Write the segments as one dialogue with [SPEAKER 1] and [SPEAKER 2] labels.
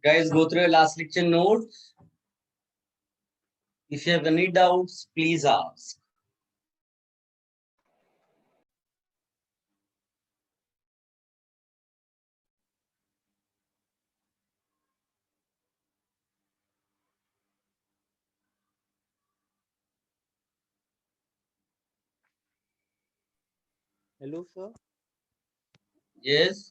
[SPEAKER 1] Guys, go through your last lecture notes. If you have any doubts, please ask.
[SPEAKER 2] Hello sir.
[SPEAKER 1] Yes.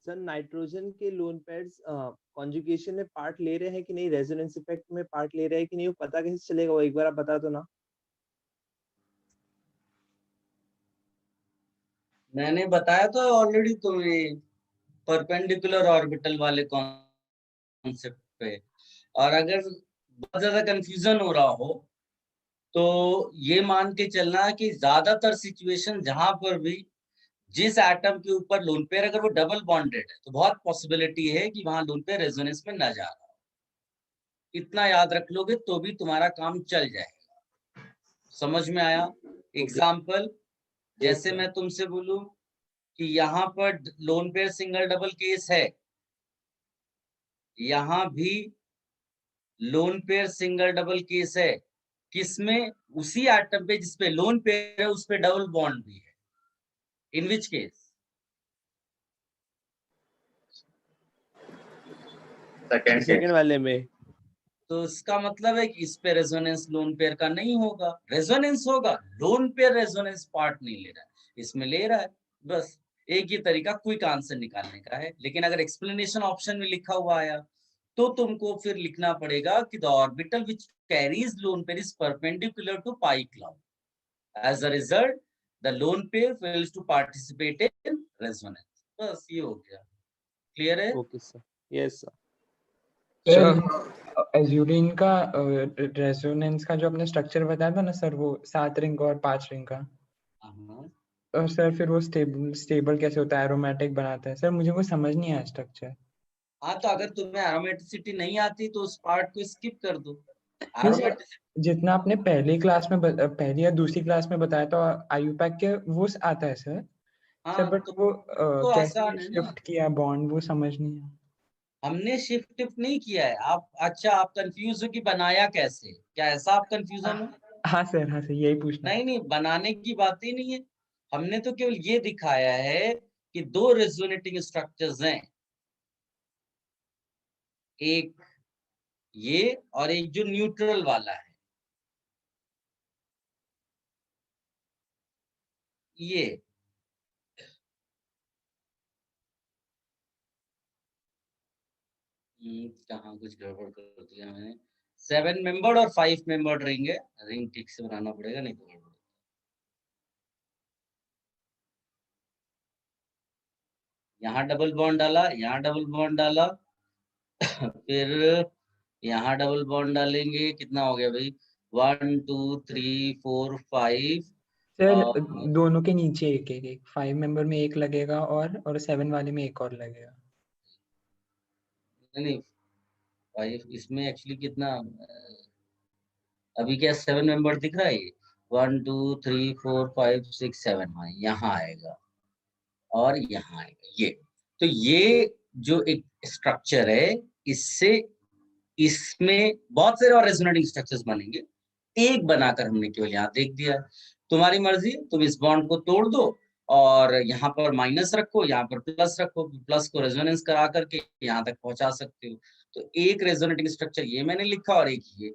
[SPEAKER 2] Sir nitrogen के lone pairs conjugation में part ले रहे हैं कि नहीं, resonance effect में part ले रहे हैं कि नहीं, वो पता कैसे चलेगा? वो एक बार आप बता दो ना।
[SPEAKER 1] मैंने बताया तो ऑलरेडी तुम्हें परपेंडिकुलर ऑर्बिटल वाले कॉन्सेप्ट पे। और अगर बहुत ज्यादा कंफ्यूजन हो रहा हो तो ये मान के चलना कि ज्यादातर सिचुएशन जहां पर भी जिस एटम के ऊपर लोन पेयर अगर वो डबल बॉन्डेड है तो बहुत पॉसिबिलिटी है कि वहां लोन पेयर रेजोनेंस में ना जा रहा हो। इतना याद रख लोगे तो भी तुम्हारा काम चल जाएगा। समझ में आया? एग्जाम्पल जैसे मैं तुमसे बोलूं कि यहाँ पर loan pair single double case है, यहाँ भी loan pair single double case है, किसमें? उसी एटम पे जिसपे लोन पेयर है उस पे डबल बॉन्ड भी है। इन विच केस?
[SPEAKER 2] सेकंड वाले में।
[SPEAKER 1] तो इसका मतलब है कि इस पे रेजोनेंस लोन पेयर का नहीं होगा। रेजोनेंस होगा, लोन पेयर रेजोनेंस पार्ट नहीं ले रहा है, इसमें ले रहा है। बस एक ही तरीका क्विक आंसर निकालने का है। लेकिन अगर एक्सप्लेनेशन ऑप्शन में लिखा हुआ आया तो तुमको फिर लिखना पड़ेगा कि the orbital which carries lone pair is perpendicular to pi cloud. As a result the lone pair fails to participate in resonance. बस ये हो गया। क्लियर है?
[SPEAKER 2] Okay sir. Yes sir.
[SPEAKER 3] Sir azulene का रेजोनेंस का जो आपने स्ट्रक्चर बताया था ना सर, वो 7 रिंग और 5 रिंग का, और सर फिर वो स्टेबल कैसे होता है, एरोमेटिक बनाता है सर? मुझे वो समझ नहीं आया स्ट्रक्चर।
[SPEAKER 1] हाँ, तो अगर तुम्हें एरोमेटिसिटी नहीं आती तो उस पार्ट को स्किप कर दो।
[SPEAKER 3] जितना आपने पहली क्लास में पहली या दूसरी क्लास में बताया था आयुपैक के, वो आता है सर।
[SPEAKER 1] हाँ,
[SPEAKER 3] सर बट वो
[SPEAKER 1] तो
[SPEAKER 3] कैसे
[SPEAKER 1] आसान है ना।
[SPEAKER 3] शिफ्ट किया बॉन्ड, वो समझ नहीं आया।
[SPEAKER 1] हमने शिफ्ट नहीं किया है। आप अच्छा, आप कंफ्यूज हो कि बनाया कैसे? क्या ऐसा आप कंफ्यूजन हो?
[SPEAKER 3] हाँ सर, यही पूछना।
[SPEAKER 1] नहीं, बनाने की बात ही नहीं है। हमने तो केवल ये दिखाया है कि दो रेजोनेटिंग स्ट्रक्चर्स हैं, एक ये और एक जो न्यूट्रल वाला है ये। कहाँ कुछ गड़बड़ कर दिया मैंने। 7 मेंबर्ड और 5 मेंबर्ड रिंग है। रिंग ठीक से बनाना पड़ेगा, नहीं तो गड़बड़। यहाँ डबल बॉन्ड डाला, यहाँ डबल बॉन्ड डाला फिर यहाँ डबल बॉन्ड डालेंगे, कितना हो गया भाई? 1 2 3 4 5।
[SPEAKER 3] सर दोनों के नीचे एक 5 मेंबर में एक लगेगा और 7 वाले में एक और लगेगा।
[SPEAKER 1] नहीं, 5 इसमें एक्चुअली कितना अभी क्या 7 मेंबर दिख रहा है? 1 2 3 4 5 6 7। हाँ, यहाँ आएगा और यहाँ आएगा ये। तो ये जो एक स्ट्रक्चर है, इससे इसमें बहुत सारे और रेजोनेटिंग स्ट्रक्चर्स बनेंगे। एक बनाकर हमने केवल यहाँ देख दिया। तुम्हारी मर्जी, तुम इस बॉन्ड को तोड़ दो और यहाँ पर माइनस रखो, यहाँ पर प्लस रखो, प्लस को रेजोनेंस करा करके यहाँ तक पहुंचा सकते हो। तो एक रेजोनेटिंग स्ट्रक्चर ये मैंने लिखा और एक ये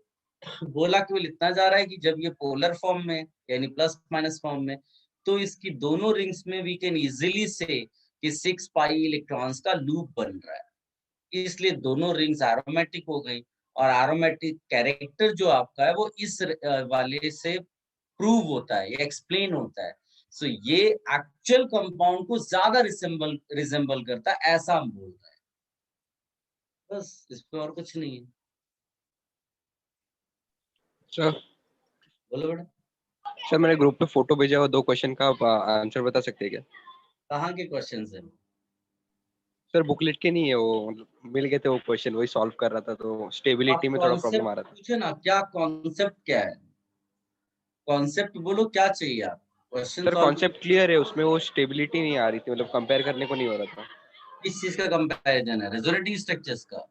[SPEAKER 1] बोला। केवल इतना जा रहा है कि जब ये पोलर फॉर्म में यानी प्लस माइनस फॉर्म में, तो इसकी दोनों रिंग्स में वी कैन इजिली से कि 6 पाई इलेक्ट्रॉन्स का लूप बन रहा है। इसलिए दोनों रिंग्स एरोमेटिक हो गई। और एरोमेटिक कैरेक्टर जो आपका है वो इस वाले से प्रूव होता है, ये एक्सप्लेन होता है। सो ये एक्चुअल कंपाउंड को ज्यादा रिजेंबल करता है, ऐसा हम बोल रहे हैं। बस इस पे और कुछ नहीं है।
[SPEAKER 4] सर
[SPEAKER 1] बोलो बेटा।
[SPEAKER 4] सर मैंने ग्रुप पे फोटो भेजा हुआ 2 क्वेश्चन का, आप आंसर बता सकते हैं क्या?
[SPEAKER 1] कहाँ के क्वेश्चंस हैं?
[SPEAKER 4] सर बुकलेट के नहीं है वो, मतलब मिल गए थे वो क्वेश्चन, वही सॉल्व कर रहा था, तो स्टेबिलिटी में थोड़ा प्रॉब्लम आ रहा था।
[SPEAKER 1] पूछे ना, क्या कॉन्सेप्ट क्या है? कॉन्सेप्ट बोलो, क्या चाहिए आप? Question
[SPEAKER 4] sir
[SPEAKER 1] solve.
[SPEAKER 4] Concept clear है, उसमें वो स्टेबिलिटी नहीं आ रही थी, मतलब कंपेयर करने को नहीं हो रहा था।
[SPEAKER 1] किस चीज का कंपैरिजन है? रेजोनेटिंग स्ट्रक्चर्स का?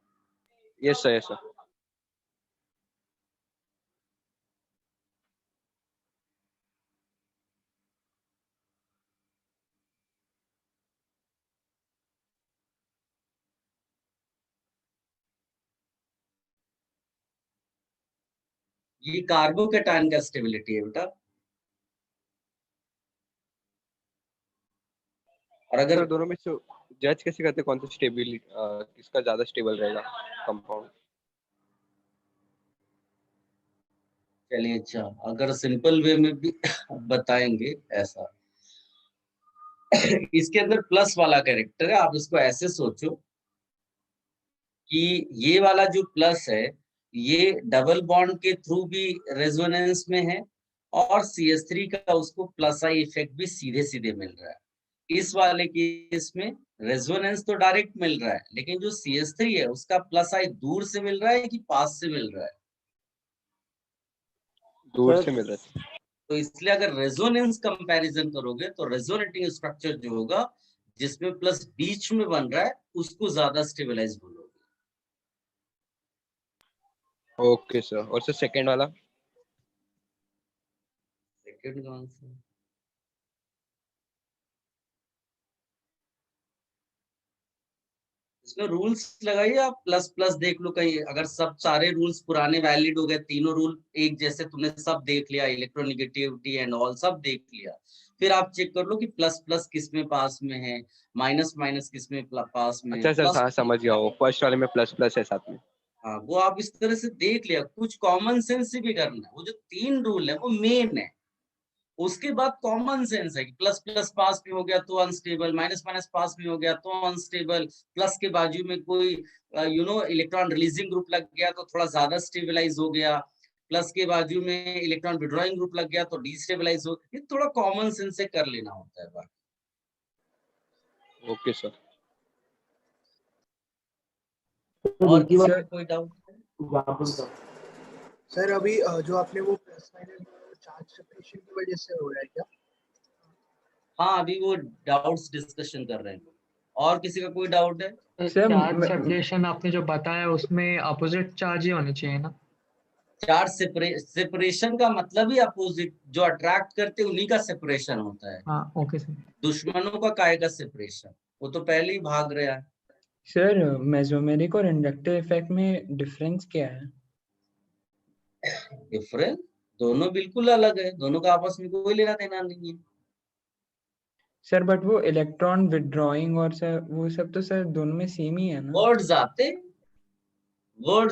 [SPEAKER 4] Yes sir, yes sir.
[SPEAKER 1] ये कार्बोकेटायन का स्टेबिलिटी है बेटा। और अगर
[SPEAKER 4] सर दोनों में से जज कैसे करते कौन सा स्टेबिलिटी किसका ज्यादा स्टेबल रहेगा कंपाउंड?
[SPEAKER 1] चलिए अच्छा, अगर सिंपल वे में भी बताएंगे ऐसा, इसके अंदर प्लस वाला कैरेक्टर है, आप इसको ऐसे सोचो कि ये वाला जो प्लस है ये डबल बॉन्ड के थ्रू भी रेजोनेंस में है, और CH3 का उसको प्लस आई इफेक्ट भी सीधे सीधे मिल रहा है। इस वाले केस में रेजोनेंस तो डायरेक्ट मिल रहा है, लेकिन जो CH3 है उसका प्लस आई दूर से मिल रहा है कि पास से मिल रहा है?
[SPEAKER 4] दूर से मिल रहा है।
[SPEAKER 1] तो इसलिए अगर रेजोनेंस कंपैरिजन करोगे तो रेजोनेटिंग स्ट्रक्चर जो होगा जिसमें प्लस बीच में बन रहा है उसको ज्यादा स्टेबलाइज बोलोगे।
[SPEAKER 4] Okay sir. और सर सेकंड वाला?
[SPEAKER 1] सेकंड कौन सा? इसमें रूल्स लगाइए आप, प्लस प्लस देख लो कहीं, अगर सब सारे रूल्स पुराने वैलिड हो गए, तीनों रूल एक जैसे तुमने सब देख लिया, इलेक्ट्रोनिगेटिविटी एंड ऑल सब देख लिया, फिर आप चेक कर लो कि प्लस प्लस किस में पास में है, माइनस माइनस किस में पास में है।
[SPEAKER 4] अच्छा सर, हाँ समझ गया, वो फर्स्ट वाले में प्लस प्लस है साथ में।
[SPEAKER 1] हाँ, वो आप इस तरह से देख लिया, कुछ कॉमन सेंस से भी करना है। वो जो 3 रूल है वो मेन है, उसके बाद कॉमन सेंस है कि प्लस प्लस पास में हो गया तो अनस्टेबल, माइनस माइनस पास में हो गया तो अनस्टेबल, प्लस के बाजू में कोई इलेक्ट्रॉन रिलीजिंग ग्रुप लग गया तो थोड़ा ज्यादा स्टेबलाइज हो गया, प्लस के बाजू में इलेक्ट्रॉन विड्रॉइंग ग्रुप लग गया तो डिस्टेबलाइज हो गया। ये थोड़ा कॉमन सेंस से कर लेना होता है बाकी।
[SPEAKER 4] Okay sir.
[SPEAKER 1] और किसी का कोई डाउट?
[SPEAKER 5] सर अभी जो आपने वो प्लस माइनस चार्ज सेपरेशन की वजह से हो रहा है क्या?
[SPEAKER 1] हाँ, अभी वो डाउट्स डिस्कशन कर रहे हैं। और किसी का कोई डाउट है?
[SPEAKER 6] चार्ज सेपरेशन आपने जो बताया उसमें अपोजिट चार्ज ही होने चाहिए ना?
[SPEAKER 1] चार्ज सेपरेशन का मतलब ही अपोजिट, जो अट्रैक्ट करते उन्हीं का सेपरेशन होता है।
[SPEAKER 6] हाँ ओके सर।
[SPEAKER 1] दुश्मनों का काय का सेपरेशन, वो तो पहले ही भाग रहा है।
[SPEAKER 3] सर मेसोमेरिक और इंडक्टिव इफेक्ट में डिफरेंस क्या है?
[SPEAKER 1] डिफरेंस दोनों बिल्कुल अलग है, दोनों का आपस में कोई लेना देना नहीं है।
[SPEAKER 3] सर बट वो इलेक्ट्रॉन विड्रॉइंग और सर वो सब तो सर दोनों में सेम ही है ना?
[SPEAKER 1] वर्ड्स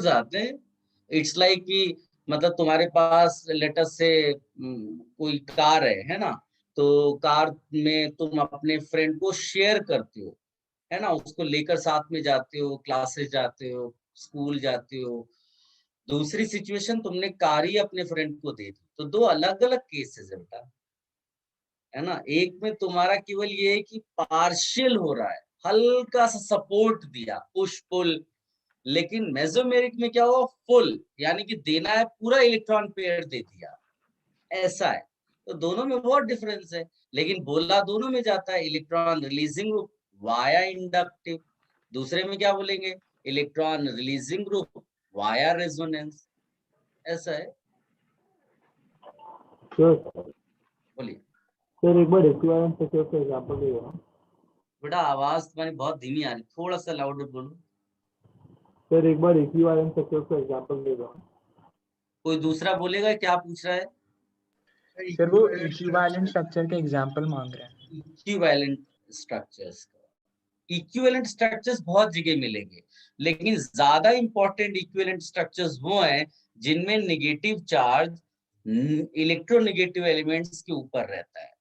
[SPEAKER 1] आते, इट्स लाइक कि मतलब तुम्हारे पास लेटर से कोई कार है ना, तो कार में तुम अपने फ्रेंड को शेयर करते हो, है ना, उसको लेकर साथ में जाते हो, क्लासेस जाते हो, स्कूल जाते हो। दूसरी सिचुएशन, तुमने कार ही अपने फ्रेंड को दे दी, तो दो अलग अलग केसेस है बेटा, है ना। एक में तुम्हारा केवल ये है कि पार्शियल हो रहा है, हल्का सा सपोर्ट दिया, पुश पुल, लेकिन मेसोमेरिक में क्या हुआ, फुल, यानी कि देना है पूरा इलेक्ट्रॉन पेयर दे दिया, ऐसा है। तो दोनों में बहुत डिफरेंस है, लेकिन बोला दोनों में जाता है, electron releasing group via inductive, दूसरे में क्या बोलेंगे, electron releasing group via resonance, ऐसा है। बोलिए
[SPEAKER 7] सर, एक बार इक्विवेलेंट सर्किट का एग्जांपल दे दो।
[SPEAKER 1] बेटा, आवाज तुम्हारी बहुत धीमी आ रही, थोड़ा सा लाउडर बोलो।
[SPEAKER 7] सर, एक बार इक्विवेलेंट सर्किट का एग्जांपल दे दो।
[SPEAKER 1] कोई दूसरा बोलेगा, क्या पूछ रहा है?
[SPEAKER 3] सर वो इक्विवेलेंट स्ट्रक्चर के एग्जांपल मांग रहे हैं।
[SPEAKER 1] इक्विवेलेंट स्ट्रक्चर्स का, इक्विवेलेंट स्ट्रक्चर्स बहुत जगह मिलेंगे, लेकिन ज्यादा इंपॉर्टेंट इक्विवेलेंट स्ट्रक्चर्स वो हैं जिनमें नेगेटिव चार्ज इलेक्ट्रोनेगेटिव एलिमेंट्स के ऊपर रहता है।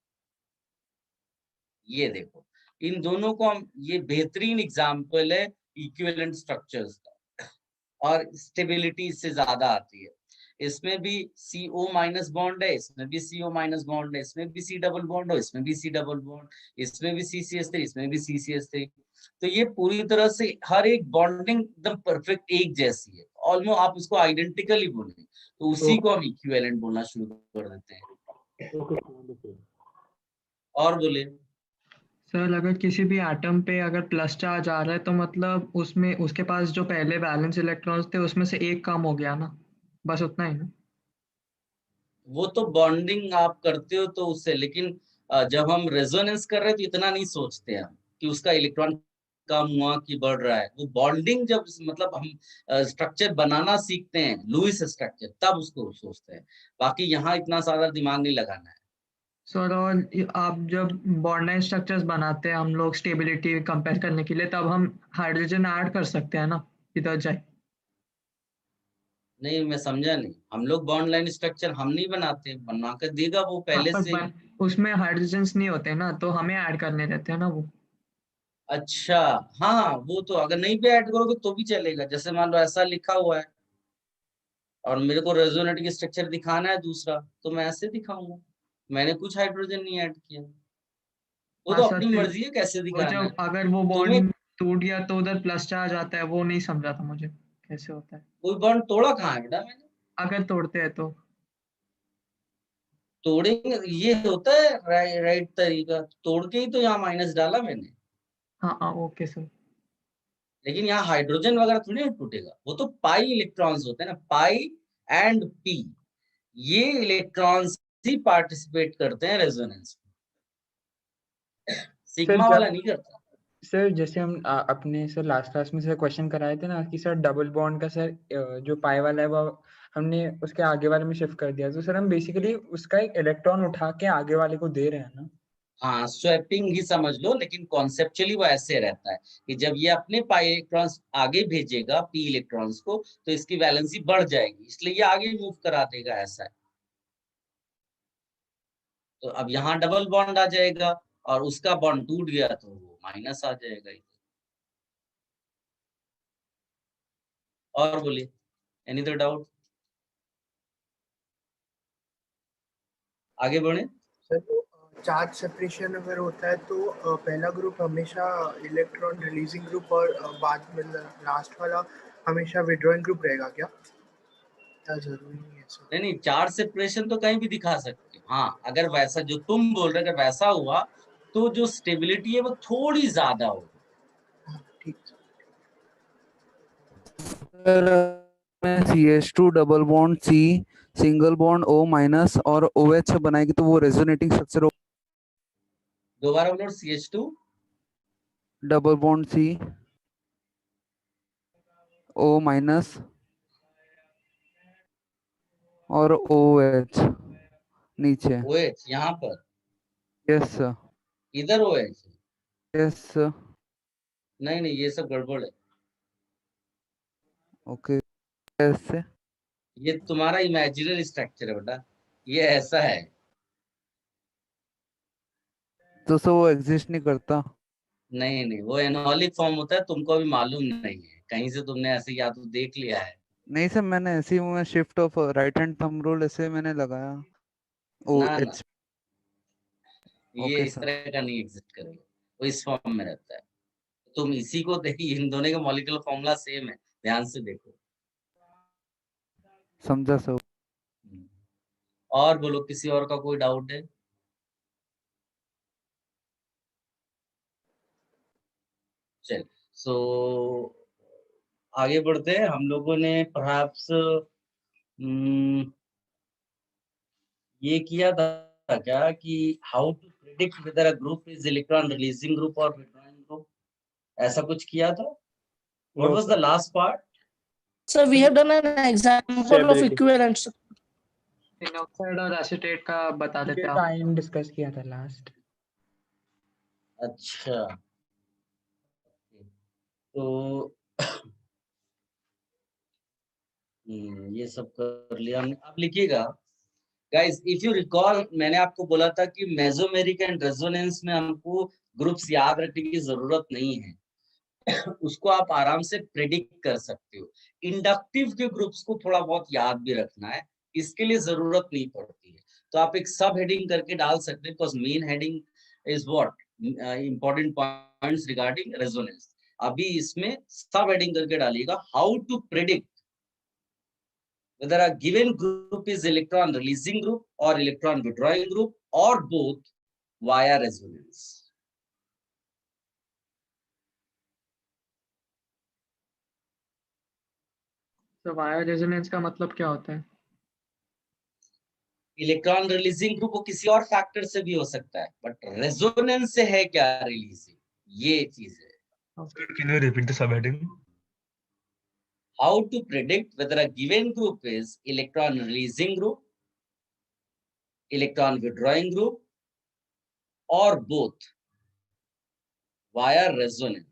[SPEAKER 1] ये देखो, इन दोनों को हम, ये बेहतरीन एग्जांपल है इक्विवेलेंट स्ट्रक्चर्स का, और स्टेबिलिटी इससे ज्यादा आती है। इसमें भी CO माइनस बॉन्ड है, इसमें भी CO माइनस बॉन्ड है, इसमें भी C डबल बॉन्ड हो, इसमें भी C डबल बॉन्ड, इसमें भी CCH3, इसमें भी CCH3। तो ये पूरी तरह से हर एक बॉन्डिंग एकदम परफेक्ट एक जैसी है, ऑलमोस्ट आप उसको आइडेंटिकल ही बोले, तो उसी को हम इक्विवेलेंट बोलना शुरू कर देते हैं। और बोले
[SPEAKER 6] सर अगर किसी भी एटम पे अगर प्लस चार्ज आ रहा है तो मतलब उसमें उसके पास जो पहले वैलेंस इलेक्ट्रॉन्स थे उसमें से एक कम हो गया ना, बस उतना ही ना।
[SPEAKER 1] वो तो बॉन्डिंग आप करते हो तो उससे, लेकिन जब हम रेजोनेंस कर रहे हैं तो इतना नहीं सोचते हम कि उसका इलेक्ट्रॉन कम हुआ कि बढ़ रहा है। वो बॉन्डिंग जब मतलब हम स्ट्रक्चर बनाना सीखते हैं, लुईस स्ट्रक्चर, तब उसको सोचते हैं। बाकी यहाँ इतना ज्यादा दिमाग नहीं लगाना है।
[SPEAKER 6] सर और आप जब बॉन्डाइन स्ट्रक्चर्स बनाते हैं हम लोग स्टेबिलिटी कंपेयर करने के लिए, तब हम हाइड्रोजन ऐड कर सकते हैं ना इधर जाए।
[SPEAKER 1] नहीं, मैं समझा नहीं। हम लोग बॉन्ड लाइन स्ट्रक्चर हम नहीं बनाते, बना कर देगा वो
[SPEAKER 6] हाँ,
[SPEAKER 1] पहले
[SPEAKER 6] पर
[SPEAKER 1] से।
[SPEAKER 6] उसमें हाइड्रोजन्स नहीं होते ना, तो हमें ऐड करने रहते हैं ना वो।
[SPEAKER 1] अच्छा, हाँ, वो तो अगर नहीं भी ऐड करोगे तो भी चलेगा। जैसे मान लो ऐसा लिखा हुआ है और मेरे को रेजोनेटिंग स्ट्रक्चर दिखाना है दूसरा, तो मैं ऐसे दिखाऊंगा, मैंने कुछ हाइड्रोजन नहीं ऐड किया। वो
[SPEAKER 6] हाँ
[SPEAKER 1] तो
[SPEAKER 6] सर,
[SPEAKER 1] अपनी
[SPEAKER 6] फिर
[SPEAKER 1] मर्जी है कैसे
[SPEAKER 6] और
[SPEAKER 1] दिखाना है।
[SPEAKER 6] जब अगर वो
[SPEAKER 1] तुम्हें
[SPEAKER 6] बॉन्ड टूट गया तो उधर प्लस चार्ज आता है, वो नहीं समझा था मुझे कैसे होता है
[SPEAKER 1] कोई बॉन्ड तोड़ा कहाँ है बेटा मैंने?
[SPEAKER 6] अगर तोड़ते हैं तो।
[SPEAKER 1] तोड़ेंगे, ये होता है राइट तरीका, तोड़ के ही तो यहाँ माइनस डाला मैंने।
[SPEAKER 6] हाँ हाँ, ओके सर।
[SPEAKER 1] लेकिन यहाँ हाइड्रोजन वगैरह थोड़ी ना टूटेगा, वो तो पाई इलेक्ट्रॉन्स होते हैं ना, पाई एंड पी, ये इलेक्ट्रॉन्स ही पार्टिसिपेट करते हैं रेजोनेंस में,
[SPEAKER 3] सर
[SPEAKER 1] सिग्मा वाला
[SPEAKER 3] जब
[SPEAKER 1] नहीं करता।
[SPEAKER 3] सर जैसे हम अपने सर लास्ट क्लास में सर क्वेश्चन कराए थे ना कि सर डबल बॉन्ड का सर जो पाई वाला है वो हमने उसके आगे वाले में शिफ्ट कर दिया, तो सर हम बेसिकली उसका एक इलेक्ट्रॉन उठा के आगे वाले को दे रहे हैं ना।
[SPEAKER 1] हाँ, स्वैपिंग ही समझ लो, लेकिन कॉन्सेप्चुअली वो ऐसे रहता है कि जब ये अपने पाई इलेक्ट्रॉन्स आगे भेजेगा पी इलेक्ट्रॉन्स को, तो इसकी वैलेंसी बढ़ जाएगी, इसलिए ये आगे मूव करा देगा, ऐसा है। तो अब यहाँ डबल बॉन्ड आ जाएगा और उसका बॉन्ड टूट गया तो वो माइनस आ जाएगा। और बोलिए, एनी अदर डाउट? आगे बढ़े।
[SPEAKER 5] सर चार्ज सेपरेशन अगर होता है तो पहला ग्रुप हमेशा इलेक्ट्रॉन रिलीजिंग ग्रुप और बाद में लास्ट वाला हमेशा विड्रॉइंग ग्रुप रहेगा क्या? जरूरी नहीं है सर।
[SPEAKER 1] नहीं नहीं, चार्ज सेपरेशन तो कहीं भी दिखा सकते हो। हाँ, अगर वैसा जो तुम बोल रहे, अगर वैसा हुआ तो जो स्टेबिलिटी है वो थोड़ी ज्यादा होगी।
[SPEAKER 5] हाँ, ठीक है।
[SPEAKER 8] सर में CH2 double bond C single bond O minus और OH बनाएगी तो वो रेजोनेटिंग स्ट्रक्चर हो।
[SPEAKER 1] दोबारा बोलो, CH2
[SPEAKER 8] double bond C O minus और OH नीचे।
[SPEAKER 1] OH यहाँ पर,
[SPEAKER 8] यस सर।
[SPEAKER 1] इधर OH।
[SPEAKER 8] Yes sir.
[SPEAKER 1] नहीं नहीं, ये सब गड़बड़ है।
[SPEAKER 8] ओके, कैसे?
[SPEAKER 1] ये तुम्हारा इमेजिनरी स्ट्रक्चर है बेटा, ये ऐसा है।
[SPEAKER 8] तो सर वो एग्जिस्ट नहीं करता।
[SPEAKER 1] नहीं नहीं, वो एनोलिक फॉर्म होता है, तुमको अभी मालूम नहीं है, कहीं से तुमने ऐसे या तो देख लिया है।
[SPEAKER 8] नहीं सर, मैंने ऐसे ही में shift of right hand thumb rule ऐसे मैंने लगाया।
[SPEAKER 1] ना ना,
[SPEAKER 8] OH।
[SPEAKER 1] ये
[SPEAKER 8] ओके
[SPEAKER 1] इस
[SPEAKER 8] सर,
[SPEAKER 1] तरह का नहीं एग्जिस्ट करेगा, वो इस फॉर्म में रहता है। तुम इसी को देखिए, इन दोनों का मॉलिक्यूलर फॉर्मूला सेम है, ध्यान से देखो।
[SPEAKER 8] समझा सर।
[SPEAKER 1] और बोलो, किसी और का कोई डाउट है? चल, सो आगे बढ़ते हैं। हम लोगों ने परहैप्स ये किया था क्या कि how to predict whether a group is electron releasing group और विड्रॉइंग ग्रुप, ऐसा कुछ किया था? What was the last part?
[SPEAKER 9] Sir, we have done an example of equivalence.
[SPEAKER 6] Phenoxide और एसीटेट का बता देते
[SPEAKER 3] ये
[SPEAKER 6] आप।
[SPEAKER 3] टाइम डिस्कस किया था लास्ट।
[SPEAKER 1] अच्छा, तो ये सब कर लिया हमने। अब लिखिएगा गाइस, इफ यू रिकॉल, मैंने आपको बोला था कि मेसोमेरिक एंड रेजोनेंस में हमको ग्रुप्स याद रखने की जरूरत नहीं है, उसको आप आराम से प्रेडिक्ट कर सकते हो। इंडक्टिव के ग्रुप्स को थोड़ा बहुत याद भी रखना है, इसके लिए जरूरत नहीं पड़ती है। तो आप एक सब हेडिंग करके डाल सकते हैं, because main heading is what important points regarding resonance. अभी इसमें सब हेडिंग करके डालिएगा, how to predict whether a given group is electron releasing group or electron withdrawing group or both via resonance.
[SPEAKER 6] तो वायर रेजोनेंस का मतलब क्या होता है?
[SPEAKER 1] इलेक्ट्रॉन रिलीजिंग ग्रुप वो किसी और फैक्टर से भी हो सकता है, बट रेजोनेंस से है क्या रिलीजिंग, ये चीज है।
[SPEAKER 7] Can you repeat the subheading?
[SPEAKER 1] How to predict whether a given group is electron releasing group, electron withdrawing group, or both via resonance.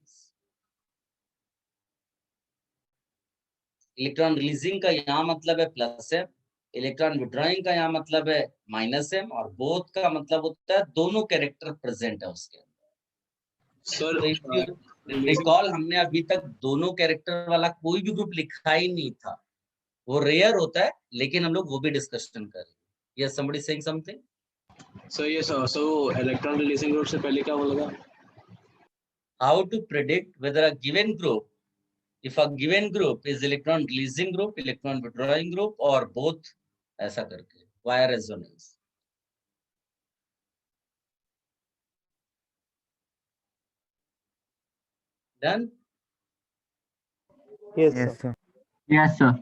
[SPEAKER 1] Electron releasing का यहाँ मतलब है प्लस एम, इलेक्ट्रॉन विड्रॉइंग का यहाँ मतलब है माइनस एम, और both का मतलब होता है दोनों कैरेक्टर प्रेजेंट है उसके अंदर। तो रिकॉल हमने अभी तक दोनों कैरेक्टर वाला कोई भी ग्रुप लिखा ही नहीं था, वो रेयर होता है, लेकिन हम लोग वो भी डिस्कशन कर रहे हैं। Yes, somebody saying something?
[SPEAKER 10] So electron releasing group से पहले क्या बोला था?
[SPEAKER 1] How to predict whether a given group, if a given group is electron releasing group, electron withdrawing group, or both, ऐसा करके via resonance. Done?
[SPEAKER 2] Yes, sir.
[SPEAKER 6] Yes, sir.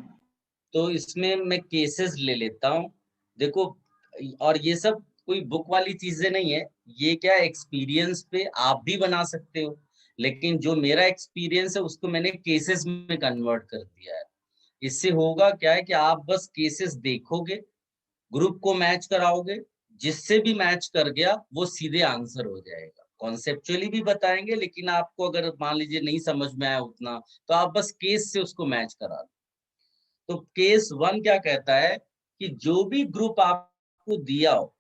[SPEAKER 1] तो इसमें मैं केसेस ले लेता हूँ, देखो, और ये सब कोई बुक वाली चीजें नहीं है, ये क्या एक्सपीरियंस पे आप भी बना सकते हो, लेकिन जो मेरा एक्सपीरियंस है उसको मैंने केसेस में कन्वर्ट कर दिया है। इससे होगा क्या है कि आप बस केसेस देखोगे, ग्रुप को मैच कराओगे, जिससे भी मैच कर गया वो सीधे आंसर हो जाएगा। कॉन्सेप्चुअली भी बताएंगे, लेकिन आपको अगर मान लीजिए नहीं समझ में आया उतना, तो आप बस केस से उसको मैच करा दो। तो केस 1 क्या कहता है कि जो भी ग्रुप आपको दिया हो,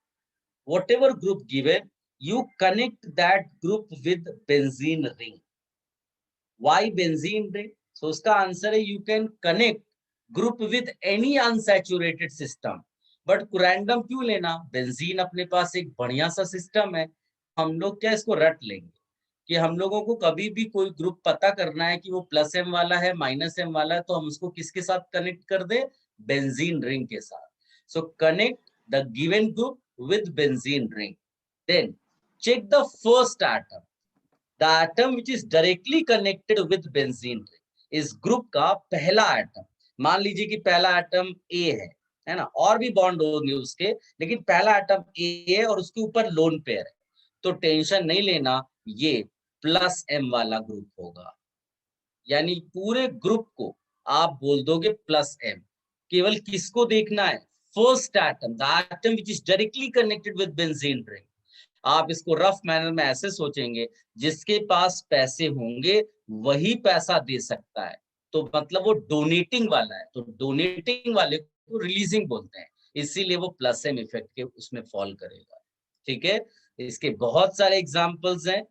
[SPEAKER 1] whatever group given, you connect that group with benzene ring. Why benzene ring? So उसका आंसर है you can connect group with any unsaturated system. But random क्यों लेना? बेंजीन अपने पास एक बढ़िया सा सिस्टम है, हम लोग क्या इसको रट लेंगे कि हम लोगों को कभी भी कोई ग्रुप पता करना है कि वो प्लस एम वाला है माइनस एम वाला है, तो हम उसको किसके साथ कनेक्ट कर दे? बेंजीन रिंग के साथ। सो connect the given group with benzene ring. Then check the first atom. The atom which is directly connected with benzene ring इस ग्रुप का पहला एटम। मान लीजिए कि पहला एटम ए है ना, और भी बॉन्ड होंगे उसके, लेकिन पहला एटम ए है और उसके ऊपर लोन पेयर है, तो टेंशन नहीं लेना, ये प्लस एम वाला ग्रुप होगा। यानी पूरे ग्रुप को आप बोल दोगे प्लस एम। केवल किसको देखना है? First atom, the atom which is directly connected with benzene ring. आप इसको रफ मैनर में ऐसे सोचेंगे, जिसके पास पैसे होंगे वही पैसा दे सकता है, तो मतलब वो डोनेटिंग वाला है, तो डोनेटिंग वाले को रिलीजिंग बोलते हैं, इसीलिए वो प्लस एम इफेक्ट के उसमें फॉल करेगा। ठीक है, इसके बहुत सारे एग्जांपल्स हैं,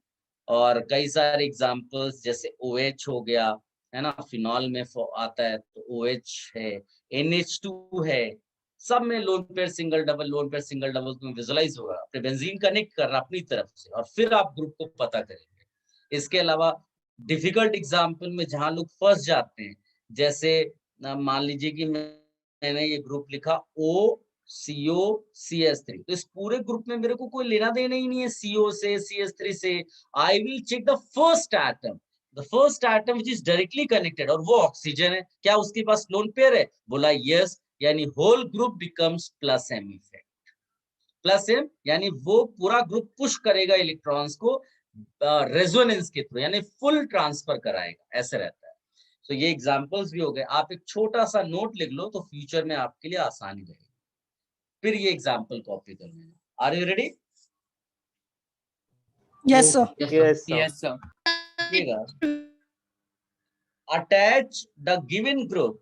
[SPEAKER 1] और कई सारे एग्जांपल्स जैसे OH हो गया, है ना, फिनॉल में आता है तो OH है, NH2 है, सब में loan pair single double, loan pair single double तुम्हें विजुअलाइज होगा। अपने बेंजीन कनेक्ट करना अपनी तरफ से, और फिर आप ग्रुप को पता करेंगे। इसके अलावा डिफिकल्ट एग्जांपल में जहां लोग फंस जाते हैं, जैसे मान लीजिए कि मैंने ये ग्रुप लिखा OCO-CS3, तो इस पूरे ग्रुप में मेरे को कोई लेना देना ही नहीं है CO से, CS3 से। I will check the first atom, the first atom which is directly connected, और वो ऑक्सीजन है। क्या उसके पास लोन पेयर है? बोला यस, यानी whole group becomes plus M effect. Plus M यानी वो पूरा ग्रुप पुश करेगा इलेक्ट्रॉन्स को रेजोनेंस के थ्रू, यानी फुल ट्रांसफर कराएगा, ऐसे रहता है। तो ये एग्जांपल्स भी हो गए, आप एक छोटा सा नोट लिख लो तो फ्यूचर में आपके लिए आसानी रहेगी। फिर ये एग्जांपल कॉपी कर लेना। Are you ready?
[SPEAKER 9] Yes, sir.
[SPEAKER 2] Yes, sir.
[SPEAKER 1] Attach the given group.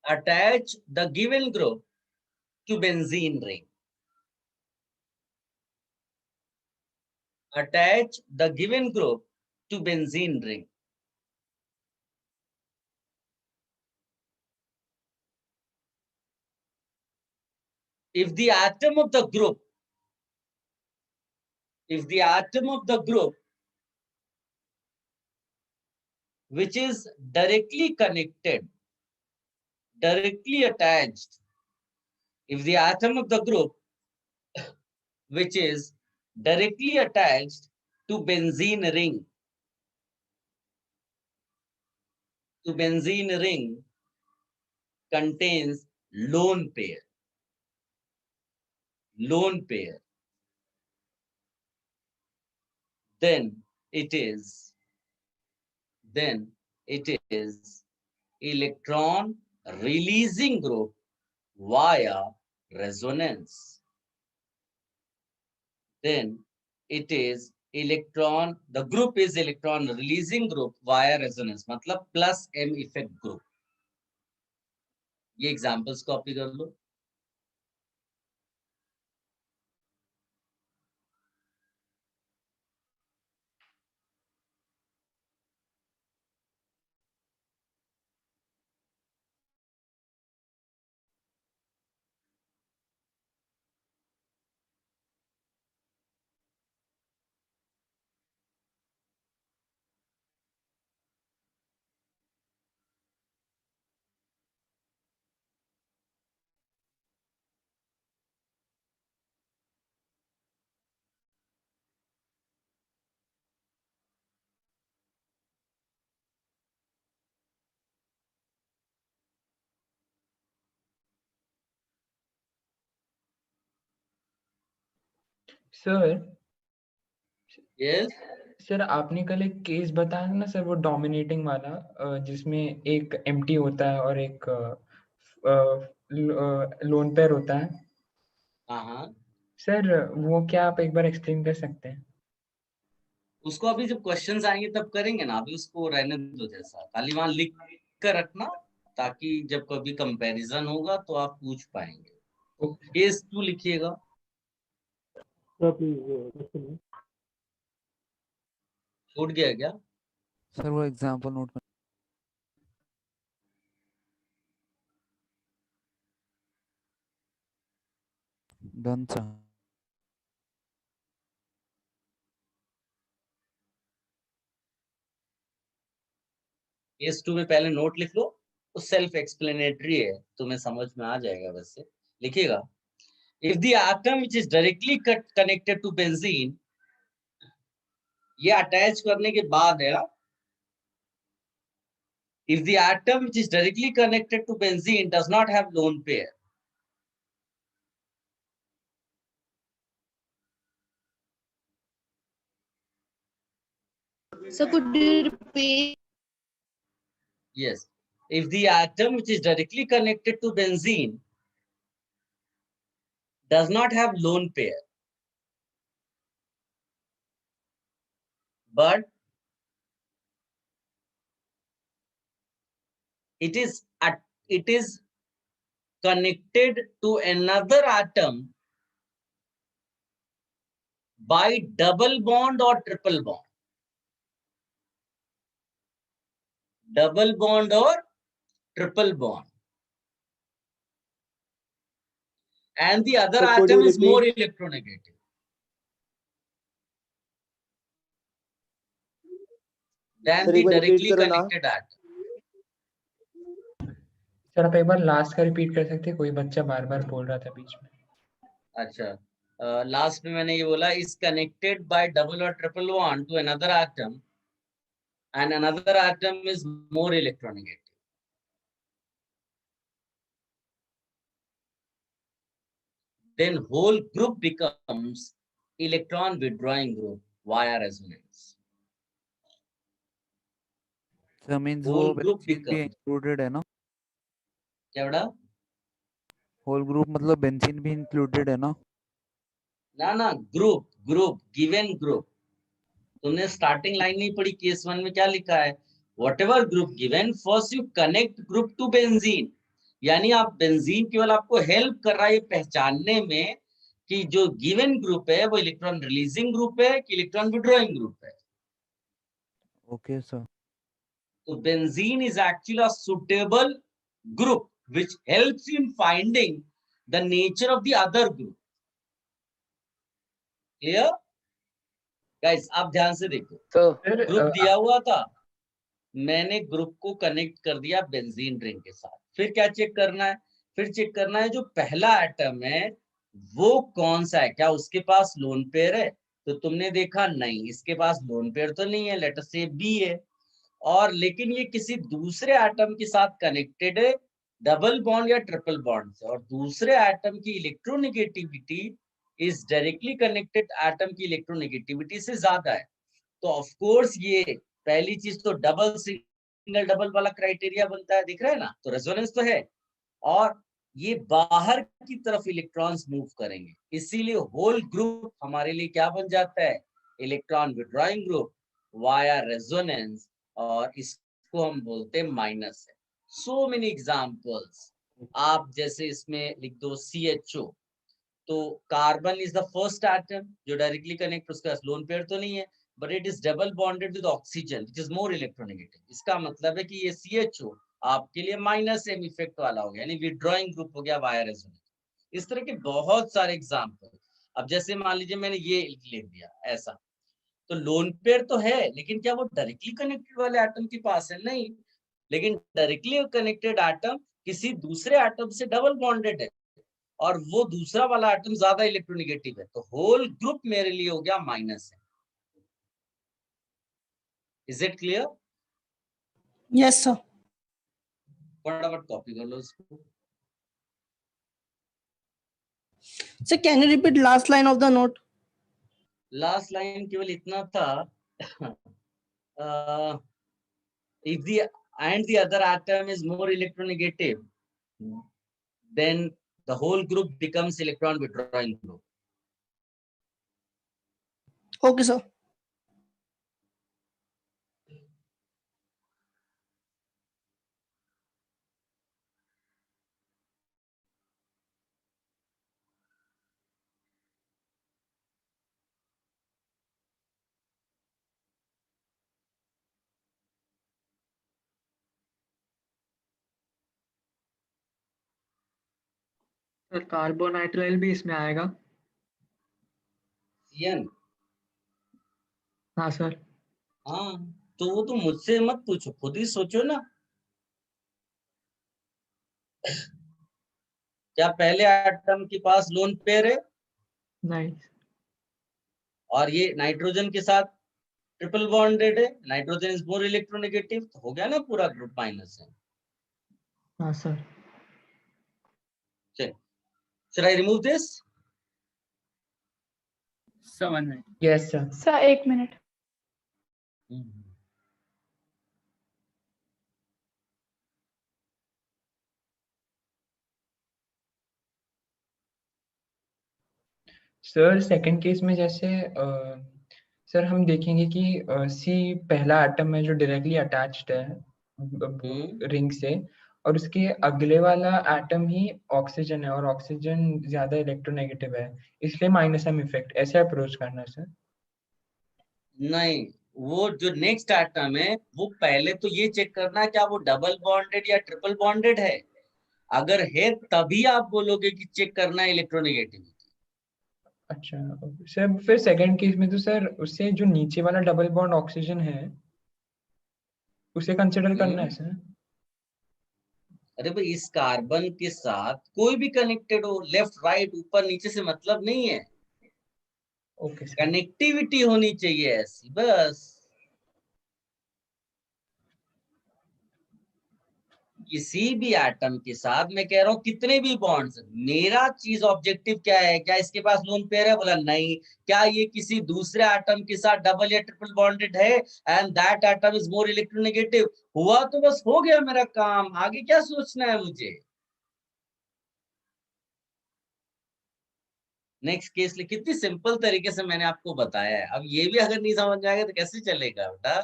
[SPEAKER 1] Attach the given group to benzene ring. Attach the given group to benzene ring. If the atom of the group, which is directly connected, directly attached, if the atom of the group which is directly attached to benzene ring to benzene ring contains lone pair. Lone pair. Then it is electron releasing group via resonance. Then it is the group is electron releasing group via resonance, मतलब plus M effect group. ये examples copy कर लो.
[SPEAKER 3] Sir
[SPEAKER 1] Yes.
[SPEAKER 3] Sir आपने कल एक case बताया ना sir, वो dominating वाला, जिसमें एक एम्प्टी होता है और एक लोन पेयर होता है.
[SPEAKER 1] हाँ.
[SPEAKER 3] सर वो क्या आप एक बार एक्सप्लेन कर सकते हैं?
[SPEAKER 1] उसको अभी जब क्वेश्चंस आएंगे तब करेंगे ना, अभी उसको रहने दो. जैसा खाली वहां लिख कर रखना, ताकि जब कभी कंपैरिजन होगा तो आप पूछ पाएंगे. केस 2 लिखिएगा.
[SPEAKER 7] सर प्लीज
[SPEAKER 1] छूट गया क्या?
[SPEAKER 8] सर वो एग्जांपल नोट कर. Done sir.
[SPEAKER 1] केस 2 में पहले नोट लिख लो, तो सेल्फ एक्सप्लेनेटरी है, तुम्हें समझ में आ जाएगा. वैसे लिखिएगा, if the atom which is directly connected to benzene, ये अटैच करने के बाद है. If the atom which is directly connected to benzene does not have lone pair,
[SPEAKER 9] So could you repeat?
[SPEAKER 1] yes, if the atom which is directly connected to benzene does not have lone pair, but it is connected to another atom by double bond or triple bond. Double bond or triple bond. And the other
[SPEAKER 2] So could
[SPEAKER 1] atom
[SPEAKER 2] you
[SPEAKER 1] is more
[SPEAKER 2] repeat?
[SPEAKER 1] electronegative. Than
[SPEAKER 2] Sir,
[SPEAKER 1] the
[SPEAKER 2] एक बार repeat
[SPEAKER 1] directly
[SPEAKER 2] करो ना.
[SPEAKER 1] connected atom.
[SPEAKER 3] Sir आप एक बार last का repeat कर सकते हैं? कोई बच्चा बार बार बोल रहा था बीच में.
[SPEAKER 1] अच्छा, लास्ट में मैंने ये बोला, is connected by double or triple bond to another atom, and another atom is more electronegative. Then whole group becomes electron withdrawing group via resonance.
[SPEAKER 8] Sir means वो
[SPEAKER 1] Whole group
[SPEAKER 8] बेंजीन भी
[SPEAKER 1] becomes,
[SPEAKER 8] included है ना?
[SPEAKER 1] क्या बड़ा?
[SPEAKER 8] Whole group मतलब benzene भी included है ना?
[SPEAKER 1] ना, ग्रुप गिवन ग्रुप. तुमने स्टार्टिंग लाइन नहीं पढ़ी. केस 1 में क्या लिखा है? whatever group given, first you connect group to benzene. यानी आप बेंजीन केवल आपको हेल्प कर रहा है ये पहचानने में कि जो गिवन ग्रुप है वो इलेक्ट्रॉन रिलीजिंग ग्रुप है कि इलेक्ट्रॉन विड्रॉइंग ग्रुप है.
[SPEAKER 8] Okay sir.
[SPEAKER 1] तो benzene is actually a suitable group which helps you in finding the nature of the other group. Clear? Guys, आप ध्यान से देखो. ग्रुप दिया हुआ था, मैंने ग्रुप को कनेक्ट कर दिया बेंजीन रिंग के साथ. फिर क्या चेक करना है? फिर चेक करना है जो पहला एटम है वो कौन सा है, क्या उसके पास लोन पेयर है? तो तुमने देखा नहीं, इसके पास लोन पेयर तो नहीं है, लेट अस से बी है. और लेकिन ये किसी दूसरे एटम के साथ कनेक्टेड है, डबल बॉन्ड या ट्रिपल बॉन्ड से, और दूसरे एटम की electronegativity is directly connected atom की इलेक्ट्रोनेगेटिविटी से ज्यादा है, तो ऑफ कोर्स ये पहली चीज तो डबल सिंगल डबल वाला क्राइटेरिया बनता है, दिख रहा है ना, तो रेजोनेंस तो है, और ये बाहर की तरफ इलेक्ट्रॉन्स मूव करेंगे, इसीलिए होल ग्रुप हमारे लिए क्या बन जाता है, electron withdrawing group via resonance, और इसको हम बोलते हैं माइनस है। सो मेनी एग्जांपल्स, आप जैसे इसमें लिख दो CHO, तो carbon is the first atom जो डायरेक्टली कनेक्ट, उसका लोन पेयर तो नहीं है, but it is double bonded with oxygen which is more electronegative. इसका मतलब है कि ये CHO आपके लिए माइनस एम इफेक्ट वाला हो गया, यानी विड्रॉइंग ग्रुप हो गया वाया रेजोनेंस। इस तरह के बहुत सारे एग्जांपल। अब जैसे मान लीजिए मैंने ये लिख दिया ऐसा, तो लोन पेयर तो है, लेकिन क्या वो डायरेक्टली कनेक्टेड वाले एटम के पास है? नहीं, लेकिन डायरेक्टली कनेक्टेड एटम किसी दूसरे एटम से डबल बॉन्डेड है, और वो दूसरा वाला एटम ज्यादा इलेक्ट्रोनेगेटिव है, तो होल ग्रुप मेरे लिए हो गया माइनस है। Is it clear?
[SPEAKER 9] Yes, sir.
[SPEAKER 1] फटाफट कॉपी कर लो इसको।
[SPEAKER 9] So can you repeat last line of the note?
[SPEAKER 1] Last line केवल इतना था, if the and the other atom is more electronegative, then the whole group becomes electron withdrawing group.
[SPEAKER 9] Okay, sir.
[SPEAKER 6] Sir carbonitrile भी इसमें आएगा?
[SPEAKER 1] CN?
[SPEAKER 6] हाँ sir.
[SPEAKER 1] हाँ, तो वो तो मुझसे मत पूछो, खुद ही सोचो ना। क्या पहले एटम के पास लोन पेयर है?
[SPEAKER 6] नहीं।
[SPEAKER 1] और ये नाइट्रोजन के साथ ट्रिपल बॉन्डेड है, नाइट्रोजन इज मोर इलेक्ट्रोनेगेटिव, तो हो गया ना पूरा ग्रुप माइनस है।
[SPEAKER 6] हाँ सर।
[SPEAKER 1] चलिए, should I remove this?
[SPEAKER 3] Sir, 1 minute. Yes, sir.
[SPEAKER 11] Sir, 1 minute.
[SPEAKER 3] Sir second case में जैसे सर हम देखेंगे कि C पहला एटम है जो डायरेक्टली अटैच्ड है रिंग से, और उसके अगले वाला एटम ही ऑक्सीजन है, और ऑक्सीजन ज्यादा इलेक्ट्रोनेगेटिव है, इसलिए माइनस एम इफेक्ट, ऐसे अप्रोच करना है सर?
[SPEAKER 1] नहीं, वो जो नेक्स्ट एटम है वो पहले तो ये चेक करना है क्या वो डबल बॉन्डेड या ट्रिपल बॉन्डेड है। अगर है तभी आप बोलोगे कि चेक करना है इलेक्ट्रोनेगेटिविटी।
[SPEAKER 3] अच्छा सर, फिर सेकंड केस में तो सर उससे जो नीचे वाला डबल बॉन्ड ऑक्सीजन है उसे कंसिडर करना है सर?
[SPEAKER 1] अरे भाई, इस कार्बन के साथ कोई भी कनेक्टेड हो, लेफ्ट राइट ऊपर नीचे से मतलब नहीं है।
[SPEAKER 3] ओके,
[SPEAKER 1] कनेक्टिविटी होनी चाहिए ऐसी, बस। किसी भी एटम के साथ मैं कह रहा हूं कितने भी बॉन्ड्स, मेरा चीज ऑब्जेक्टिव क्या है, क्या इसके पास लोन पेयर है? बोला नहीं। क्या ये किसी दूसरे एटम के साथ डबल या ट्रिपल बॉन्डेड है and that atom is more electronegative? हुआ तो बस हो गया मेरा काम, आगे क्या सोचना है मुझे। नेक्स्ट केस कितनी सिंपल तरीके से मैंने आपको बताया है। अब ये भी अगर नहीं समझ आएगा तो कैसे चलेगा बेटा।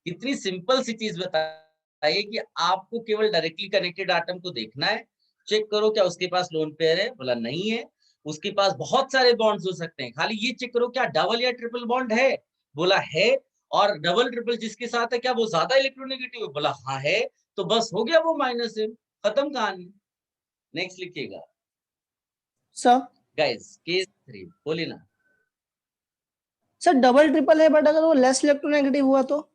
[SPEAKER 1] कितनी सिंपल सी चीज बताइए कि आपको केवल डायरेक्टली कनेक्टेड एटम को देखना है, चेक करो क्या उसके पास लोन पेयर है? बोला नहीं है। उसके पास बहुत सारे बॉन्ड्स हो सकते हैं, खाली ये चेक करो क्या डबल या ट्रिपल बॉन्ड है? बोला है। और डबल ट्रिपल जिसके साथ है क्या वो ज्यादा इलेक्ट्रोनेगेटिव है? बोला हाँ है। तो बस हो गया वो माइनस है, खत्म कहानी। नेक्स्ट लिखिएगा
[SPEAKER 9] सर।
[SPEAKER 1] गाइस, केस 3 बोलिए ना।
[SPEAKER 9] सर डबल ट्रिपल है, बट अगर वो लेस इलेक्ट्रोनेगेटिव हुआ तो?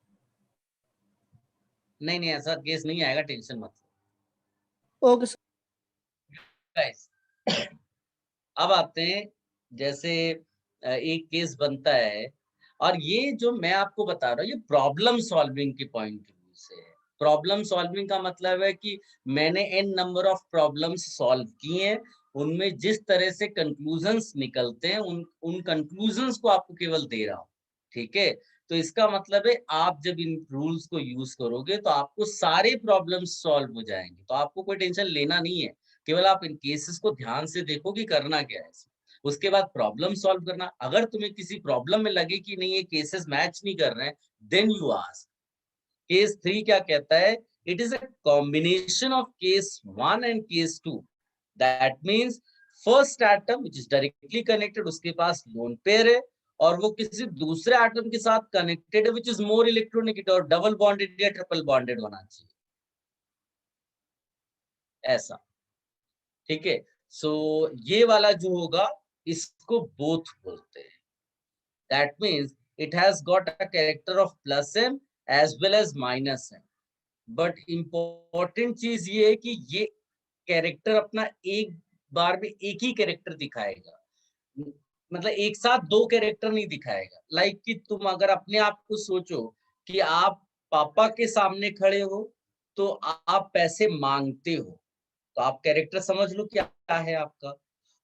[SPEAKER 1] नहीं नहीं, ऐसा केस नहीं आएगा, टेंशन मत।
[SPEAKER 9] Okay sir.
[SPEAKER 1] गाइस, अब आते हैं, जैसे एक केस बनता है, और ये जो मैं आपको बता रहा हूँ ये प्रॉब्लम सॉल्विंग के पॉइंट ऑफ व्यू से है। प्रॉब्लम सॉल्विंग का मतलब है कि मैंने n number of problems solve किए हैं, उनमें जिस तरह से कंक्लूजन्स निकलते हैं उन कंक्लूजन्स को आपको केवल दे रहा हूँ, ठीक है। तो इसका मतलब है आप जब इन रूल्स को यूज करोगे तो आपको सारे प्रॉब्लम्स सॉल्व हो जाएंगे, तो आपको कोई टेंशन लेना नहीं है, केवल आप इन केसेस को ध्यान से देखो कि करना क्या है। उसके बाद प्रॉब्लम सॉल्व करना। अगर तुम्हें किसी प्रॉब्लम में लगे कि नहीं ये केसेस मैच नहीं कर रहे हैं, देन यू आस्क। केस 3 क्या कहता है? It is a combination of case 1 and case 2। That means first atom which is directly connected, उसके पास लोन पेयर है, और वो किसी दूसरे एटम के साथ कनेक्टेड है विच इज मोर इलेक्ट्रोनेगेटिव, और डबल बॉन्डेड या ट्रिपल बॉन्डेड होना चाहिए, ऐसा, ठीक है। सो ये वाला जो होगा इसको बोथ बोलते हैं। That means it has got a character of plus M as well as minus M. But important चीज ये है कि ये कैरेक्टर अपना एक बार में एक ही कैरेक्टर दिखाएगा, मतलब एक साथ दो कैरेक्टर नहीं दिखाएगा। लाइक कि तुम अगर अपने आप को सोचो कि आप पापा के सामने खड़े हो तो आप पैसे मांगते हो, तो आप कैरेक्टर समझ लो क्या है आपका।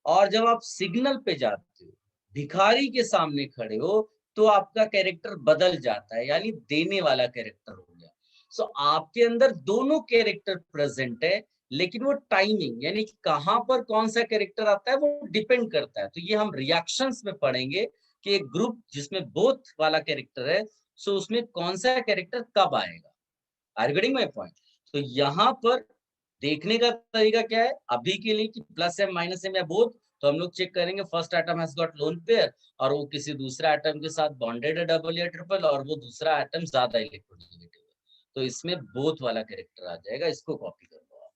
[SPEAKER 1] और जब आप सिग्नल पे जाते हो, भिखारी के सामने खड़े हो, तो आपका कैरेक्टर बदल जाता है, यानी देने वाला कैरेक्टर हो गया। सो आपके अंदर दोनों कैरेक्टर प्रेजेंट है, लेकिन वो टाइमिंग यानी कि कहां पर कौन सा कैरेक्टर आता है वो डिपेंड करता है। तो ये हम रिएक्शंस में पढ़ेंगे कि एक ग्रुप जिसमें बोथ वाला कैरेक्टर है, सो उसमें कौन सा कैरेक्टर कब आएगा। Are you getting my point? तो यहाँ पर देखने का तरीका क्या है अभी के लिए कि प्लस एम माइनस एम या बोथ, तो हम लोग चेक करेंगे first atom has got lone pair और वो किसी दूसरे एटम के साथ बॉन्डेड है डबल या ट्रिपल, और वो दूसरा एटम ज्यादा इलेक्ट्रोनेगेटिव है, तो इसमें बोथ वाला कैरेक्टर आ जाएगा। इसको कॉपी कर लो आप।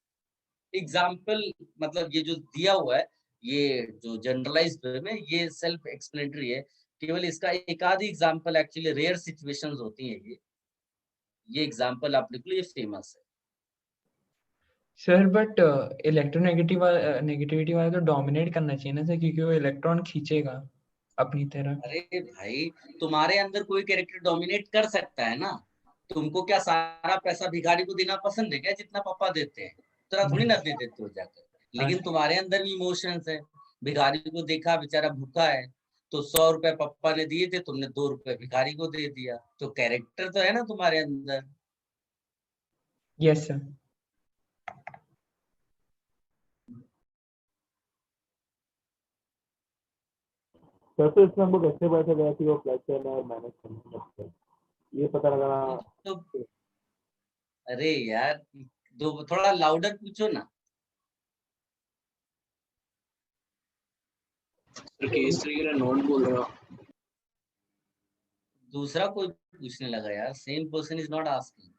[SPEAKER 1] एग्जाम्पल मतलब ये जो दिया हुआ है, ये जो जनरलाइज्ड में, ये सेल्फ एक्सप्लेनेटरी है, केवल इसका एक आधी एग्जाम्पल एक्चुअली रेयर सिचुएशंस होती है। ये एग्जाम्पल आप लिख लो, ये फेमस है।
[SPEAKER 3] सर बट इलेक्ट्रोनेगेटिव नेगेटिविटी वाला तो डोमिनेट करना चाहिए ना सर, क्योंकि वो इलेक्ट्रॉन खींचेगा अपनी तरफ।
[SPEAKER 1] अरे भाई, तुम्हारे अंदर कोई कैरेक्टर डोमिनेट कर सकता है ना। तुमको क्या सारा पैसा भिखारी को देना पसंद है क्या जितना पापा देते हैं? तरह थोड़ी ना दे देते हो जाकर। लेकिन तुम्हारे अंदर भी इमोशंस है। भिखारी को देखा बेचारा भूखा है, तो 100 रुपए पापा ने दिए थे, तुमने 2 रुपए भिखारी को दे दिया, तो कैरेक्टर तो है ना तुम्हारे अंदर।
[SPEAKER 3] Yes sir.
[SPEAKER 7] तो इसमें हमको कैसे पता चलेगा कि वो प्लस है और माइनस है, ये पता लगाना।
[SPEAKER 1] तो अरे यार, थोड़ा लाउडर पूछो ना।
[SPEAKER 10] केस 3 के लिए नोट बोल रहा हूँ।
[SPEAKER 1] दूसरा कोई पूछने लगा यार, same person is not asking.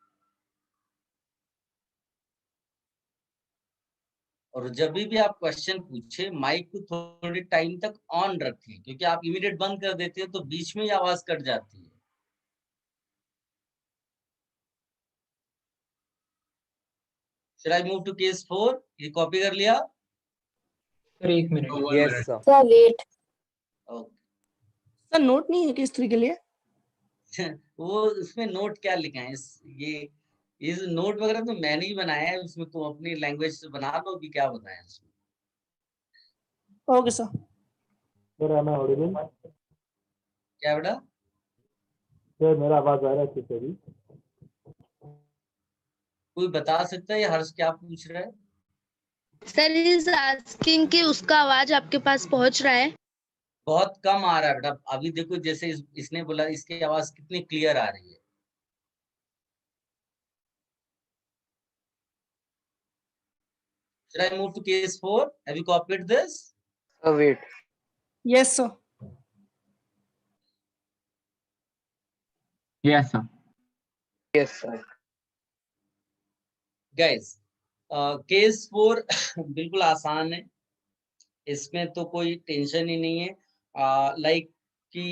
[SPEAKER 1] और जब भी आप क्वेश्चन पूछे, माइक को थोड़ी टाइम तक ऑन रखें, क्योंकि आप इमीडिएट बंद कर देते हो तो बीच में ही आवाज कट जाती है। Should I move to case 4? ये कॉपी कर लिया?
[SPEAKER 3] सर एक मिनट।
[SPEAKER 2] Yes sir.
[SPEAKER 9] Sir wait,
[SPEAKER 1] okay.
[SPEAKER 9] Sir note नहीं है केस 3 के लिए?
[SPEAKER 1] वो उसमें नोट क्या लिखा है? इस नोट वगैरह तो मैंने ही बनाया है, उसमें तो अपनी लैंग्वेज से बना लो कि क्या बताया उसमें।
[SPEAKER 9] Okay sir.
[SPEAKER 7] सर मैं ऑडिबल?
[SPEAKER 1] क्या बेटा?
[SPEAKER 7] सर मेरा आवाज आ रहा है सर?
[SPEAKER 1] कोई बता सकता है ये हर्ष क्या पूछ रहा है?
[SPEAKER 11] सर इज आस्किंग कि उसका आवाज आपके पास पहुंच रहा है?
[SPEAKER 1] बहुत कम आ रहा है बेटा। अभी देखो जैसे इसने बोला, इसकी आवाज कितनी क्लियर आ रही है। Should I move to case 4? Have you copied this?
[SPEAKER 2] Wait.
[SPEAKER 9] Yes sir.
[SPEAKER 3] Yes sir.
[SPEAKER 2] Yes sir.
[SPEAKER 1] Guys, case 4 बिल्कुल आसान है, इसमें तो कोई टेंशन ही नहीं है। लाइक कि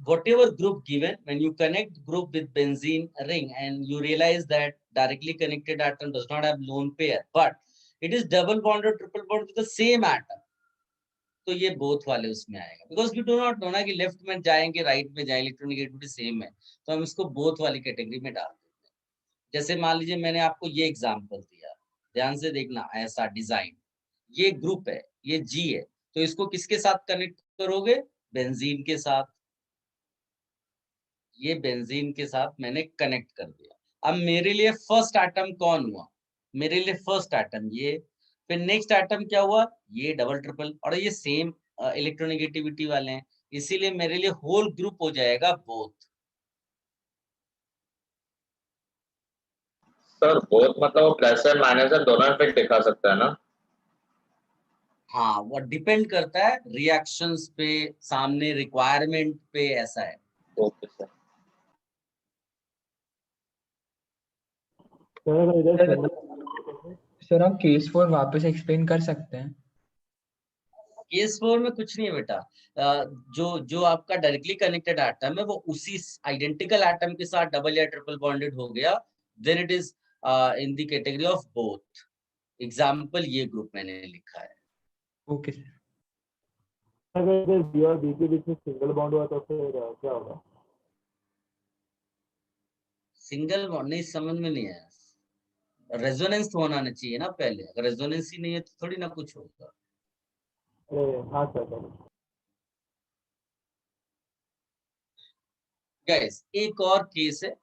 [SPEAKER 1] whatever group given, when you connect group with benzene ring and you realize that directly connected atom does not have lone pair, but it is double bond or triple bond with the same atom, तो ये both वाले उसमें आएगा। Because we do not know ना कि left में जाएंगे right में जाए, इलेक्ट्रोनेगेटिविटी सेम है, तो हम इसको बोथ वाली कैटेगरी में डाल देते हैं। जैसे मान लीजिए मैंने आपको ये एग्जांपल दिया, ध्यान से देखना, ऐसा डिजाइन, ये ग्रुप है, ये जी है, तो इसको किसके साथ कनेक्ट करोगे? बेंजीन के साथ। ये बेंजीन के साथ मैंने कनेक्ट कर दिया। अब मेरे लिए फर्स्ट एटम कौन हुआ? मेरे लिए फर्स्ट एटम ये, फिर नेक्स्ट एटम क्या हुआ? ये डबल ट्रिपल, और ये सेम इलेक्ट्रोनेगेटिविटी वाले हैं, इसीलिए मेरे लिए होल ग्रुप हो जाएगा बोथ।
[SPEAKER 12] सर बोथ मतलब वो प्लस एंड माइनस एंड दोनों इफेक्ट दिखा सकता है ना?
[SPEAKER 1] हाँ, वो डिपेंड करता है रिएक्शंस पे, सामने रिक्वायरमेंट पे, ऐसा है।
[SPEAKER 12] Okay sir.
[SPEAKER 3] सर आप केस 4 वापस एक्सप्लेन कर सकते हैं?
[SPEAKER 1] केस 4 में कुछ नहीं है बेटा, जो आपका डायरेक्टली कनेक्टेड एटम है वो उसी आइडेंटिकल एटम के साथ डबल या ट्रिपल बॉन्डेड हो गया, then it is in the category of both. Example ये ग्रुप मैंने लिखा है।
[SPEAKER 3] Okay sir.
[SPEAKER 7] अगर बी और बी के बीच में सिंगल बॉन्ड हुआ तो फिर क्या होगा?
[SPEAKER 1] सिंगल बॉन्ड नहीं, समझ में नहीं आया। रेजोनेंस तो होना चाहिए ना पहले, अगर रेजोनेंस ही नहीं है तो थोड़ी ना कुछ होगा।
[SPEAKER 7] हाँ सर।
[SPEAKER 1] गाइस एक और केस है,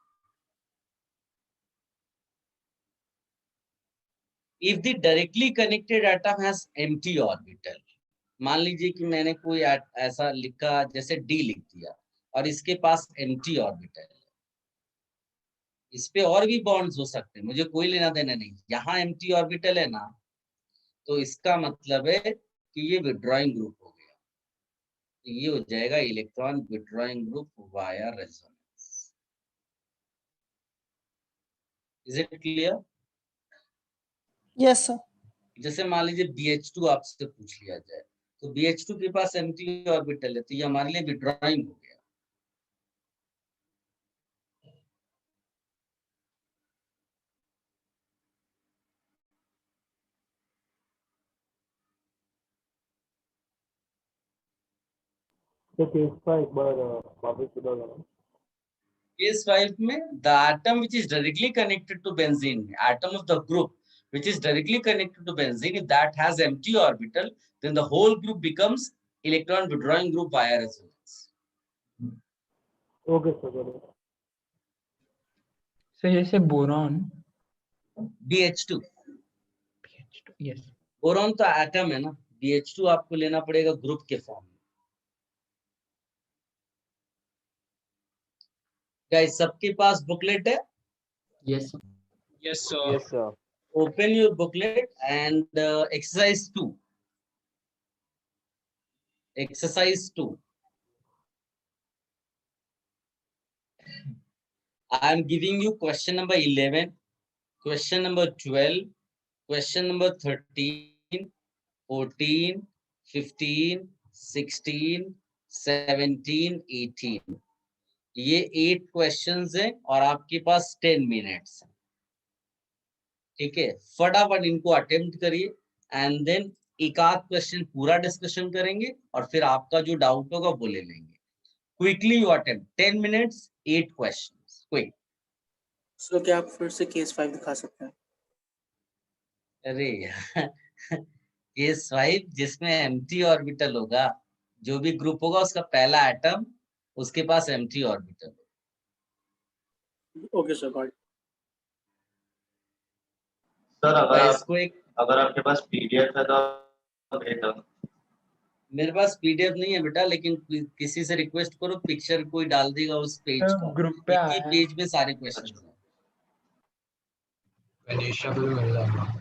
[SPEAKER 1] if the directly connected atom has empty orbital. मान लीजिए कि मैंने कोई ऐसा लिखा, जैसे डी लिख दिया, और इसके पास एम्प्टी ऑर्बिटल है, इस पे और भी बॉन्ड्स हो सकते हैं, मुझे कोई लेना देना नहीं, यहाँ एम्प्टी ऑर्बिटल है ना, तो इसका मतलब है कि ये विड्रॉइंग ग्रुप हो गया, तो ये हो जाएगा electron withdrawing group via resonance. Is it clear?
[SPEAKER 9] Yes sir.
[SPEAKER 1] जैसे मान लीजिए BH2 आपसे पूछ लिया जाए, तो BH2 के पास एम्प्टी ऑर्बिटल है, तो ये हमारे लिए विड्रॉइंग हो गया।
[SPEAKER 7] तो केस का एक बार वापस बता देना।
[SPEAKER 1] Case 5 में the atom which is directly connected to benzene, atom of the group which is directly connected to benzene, if that has empty orbital, then the whole group becomes electron withdrawing group via resonance.
[SPEAKER 7] Okay sir.
[SPEAKER 3] Sir जैसे boron,
[SPEAKER 1] BH2,
[SPEAKER 3] yes,
[SPEAKER 1] boron तो atom है ना, BH2 आपको लेना पड़ेगा group के form में। Guys सबके पास बुकलेट है?
[SPEAKER 10] Yes, sir.
[SPEAKER 2] Yes sir.
[SPEAKER 1] Open your booklet and exercise 2. Exercise 2. I am giving you question number 11, question number 12, question number 13, 14, 15, 16, 17, 18. ये 8 क्वेश्चंस हैं और आपके पास 10 मिनट्स हैं, ठीक है? फटाफट इनको अटेम्प्ट करिए एंड देन एक आध क्वेश्चन पूरा डिस्कशन करेंगे और फिर आपका जो डाउट होगा वो ले लेंगे। Quickly you attempt, 10 minutes, 8 questions, quick.
[SPEAKER 10] So क्या आप फिर से केस 5 दिखा सकते हैं?
[SPEAKER 1] अरे यार केस 5 जिसमें एम्प्टी ऑर्बिटल होगा, जो भी ग्रुप होगा उसका पहला एटम उसके पास एम्प्टी ऑर्बिटल होगा।
[SPEAKER 10] Okay sir, got it.
[SPEAKER 12] Sir
[SPEAKER 1] इसको एक,
[SPEAKER 12] अगर आपके पास पीडीएफ है तो भेजना।
[SPEAKER 1] मेरे पास पीडीएफ नहीं है बेटा, लेकिन किसी से रिक्वेस्ट करो, पिक्चर कोई डाल देगा उस पेज का,
[SPEAKER 3] ग्रुप पे
[SPEAKER 1] एक ही
[SPEAKER 3] आया है।
[SPEAKER 1] पेज में सारे क्वेश्चंस हैं।
[SPEAKER 10] वेनेशिया पे भी मिल जाएगा।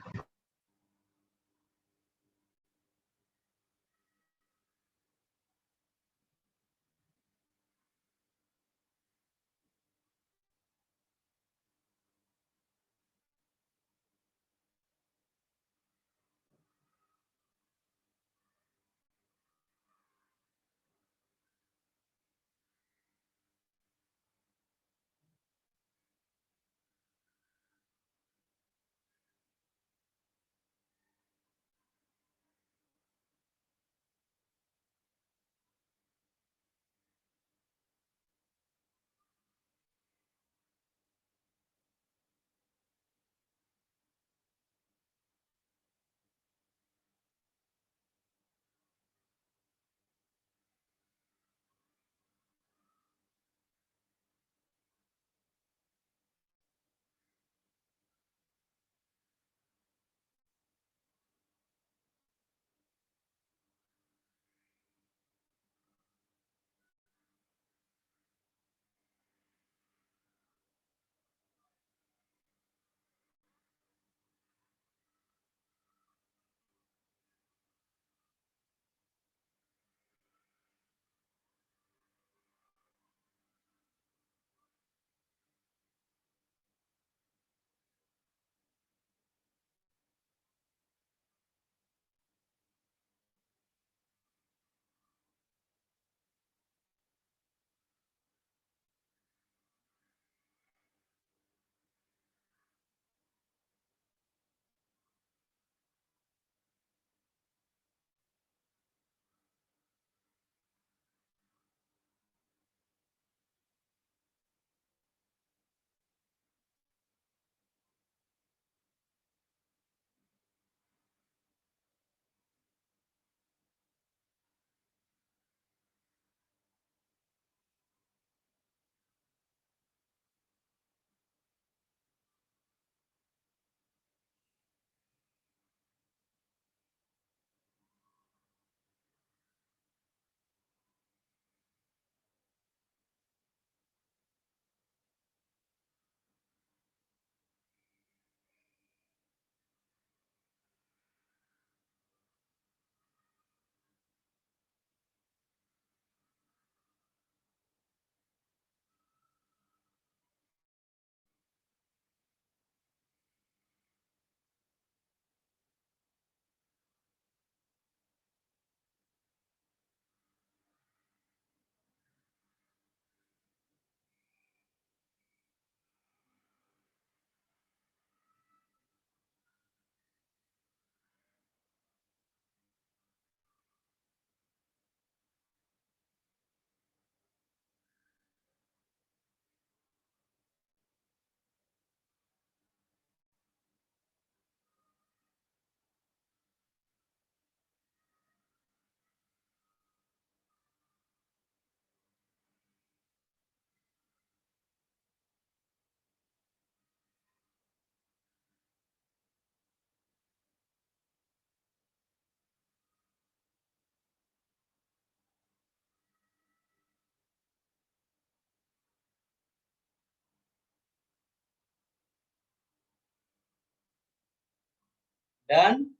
[SPEAKER 1] Done?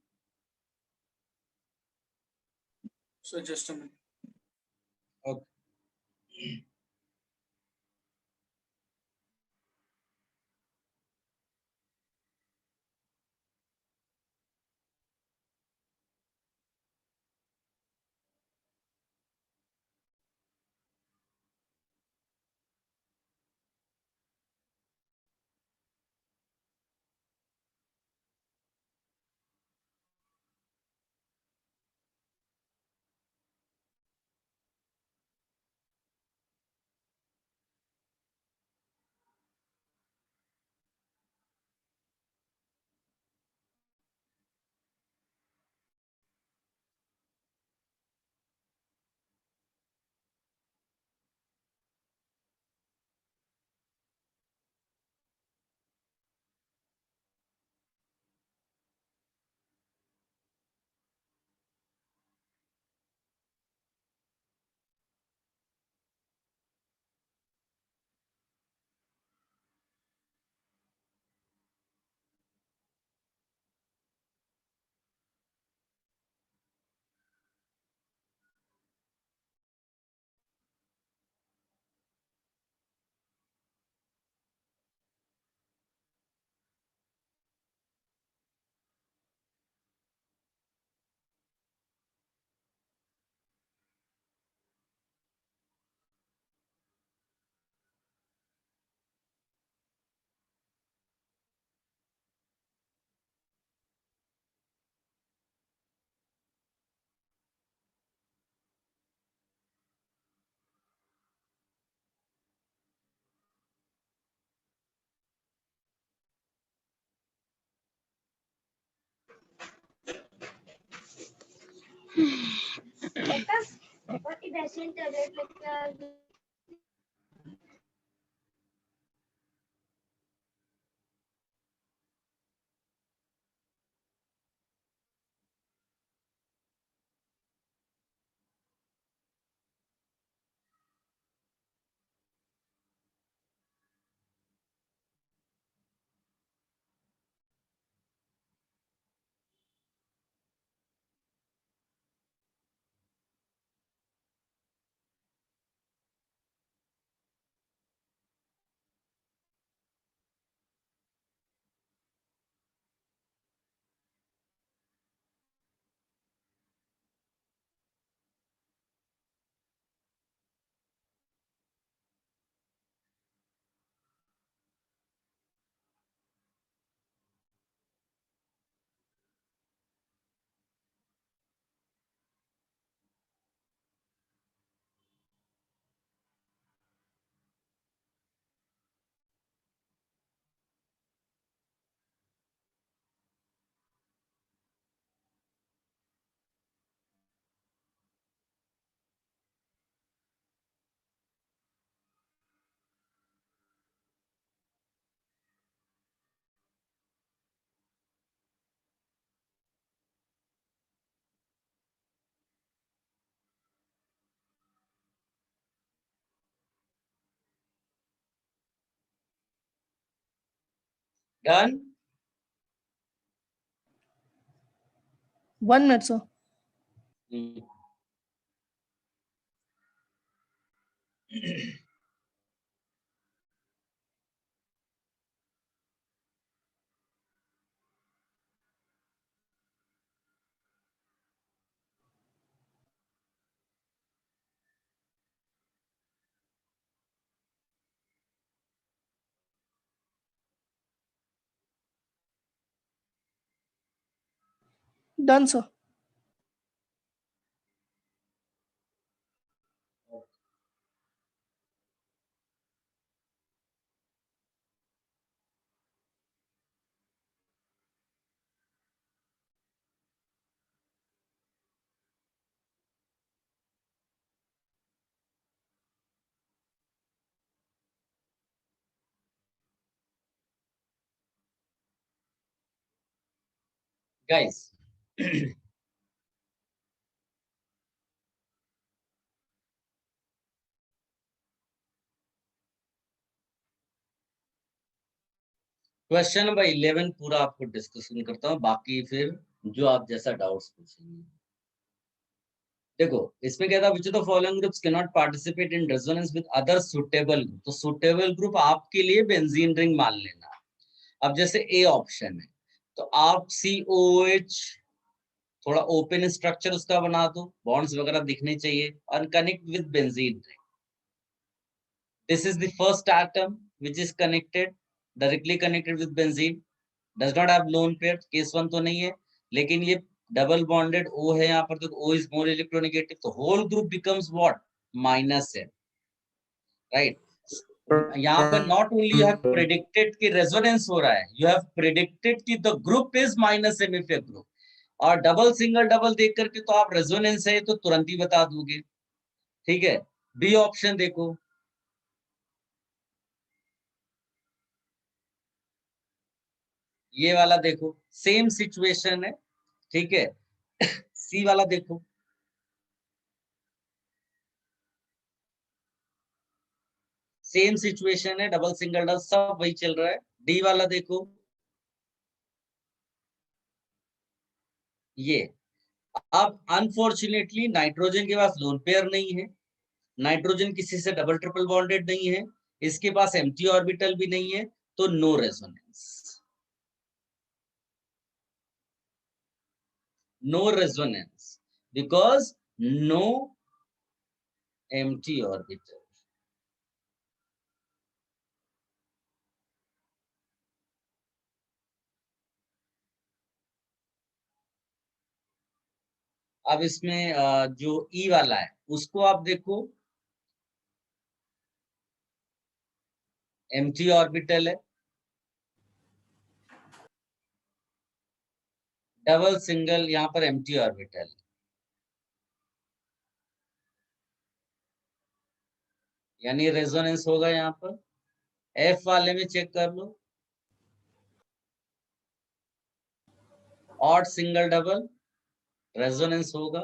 [SPEAKER 10] So just a minute.
[SPEAKER 1] Okay. Done?
[SPEAKER 9] 1 minute, sir. Done, sir.
[SPEAKER 1] Guys. Question number 11 पूरा आपको डिस्कशन करता हूँ, बाकी फिर जो आप जैसा डाउट्स पूछेंगे। देखो इसमें क्या था, which of the following groups can not participate in resonance with other suitable group. तो सुटेबल ग्रुप आपके लिए बेंजीन रिंग मान लेना। अब जैसे ए ऑप्शन है तो आप COOH थोड़ा ओपन स्ट्रक्चर उसका बना दो, बॉन्ड्स वगैरह दिखने चाहिए, और connect with benzene ring. This is the first atom which is connected, directly connected with benzene, does not have lone pair, case 1 तो नहीं है, लेकिन ये डबल बॉन्डेड O है यहाँ पर, तो O इज मोर इलेक्ट्रोनेगेटिव, तो whole group becomes what, -N, right. यहाँ पर not only you have predicted कि रेजोनेंस हो रहा है, यू हैव प्रेडिक्टेड कि the group is -M if a group, और डबल सिंगल डबल देख करके तो आप रेजोनेंस है तो तुरंत ही बता दोगे। ठीक है, बी ऑप्शन देखो, ये वाला देखो सेम सिचुएशन है, ठीक है। सी वाला देखो, सेम सिचुएशन है, डबल सिंगल डबल सब वही चल रहा है। डी वाला देखो, ये अब अनफॉर्चुनेटली नाइट्रोजन के पास लोन पेयर नहीं है, नाइट्रोजन किसी से डबल ट्रिपल बॉन्डेड नहीं है, इसके पास एम्प्टी ऑर्बिटल भी नहीं है, तो no resonance, no resonance because no empty orbital. अब इसमें जो ई वाला है उसको आप देखो, एम्प्टी ऑर्बिटल है, डबल सिंगल यहाँ पर एम्प्टी ऑर्बिटल, यानी रेजोनेंस होगा यहाँ पर। एफ वाले में चेक कर लो, ऑड सिंगल डबल रेजोनेंस होगा।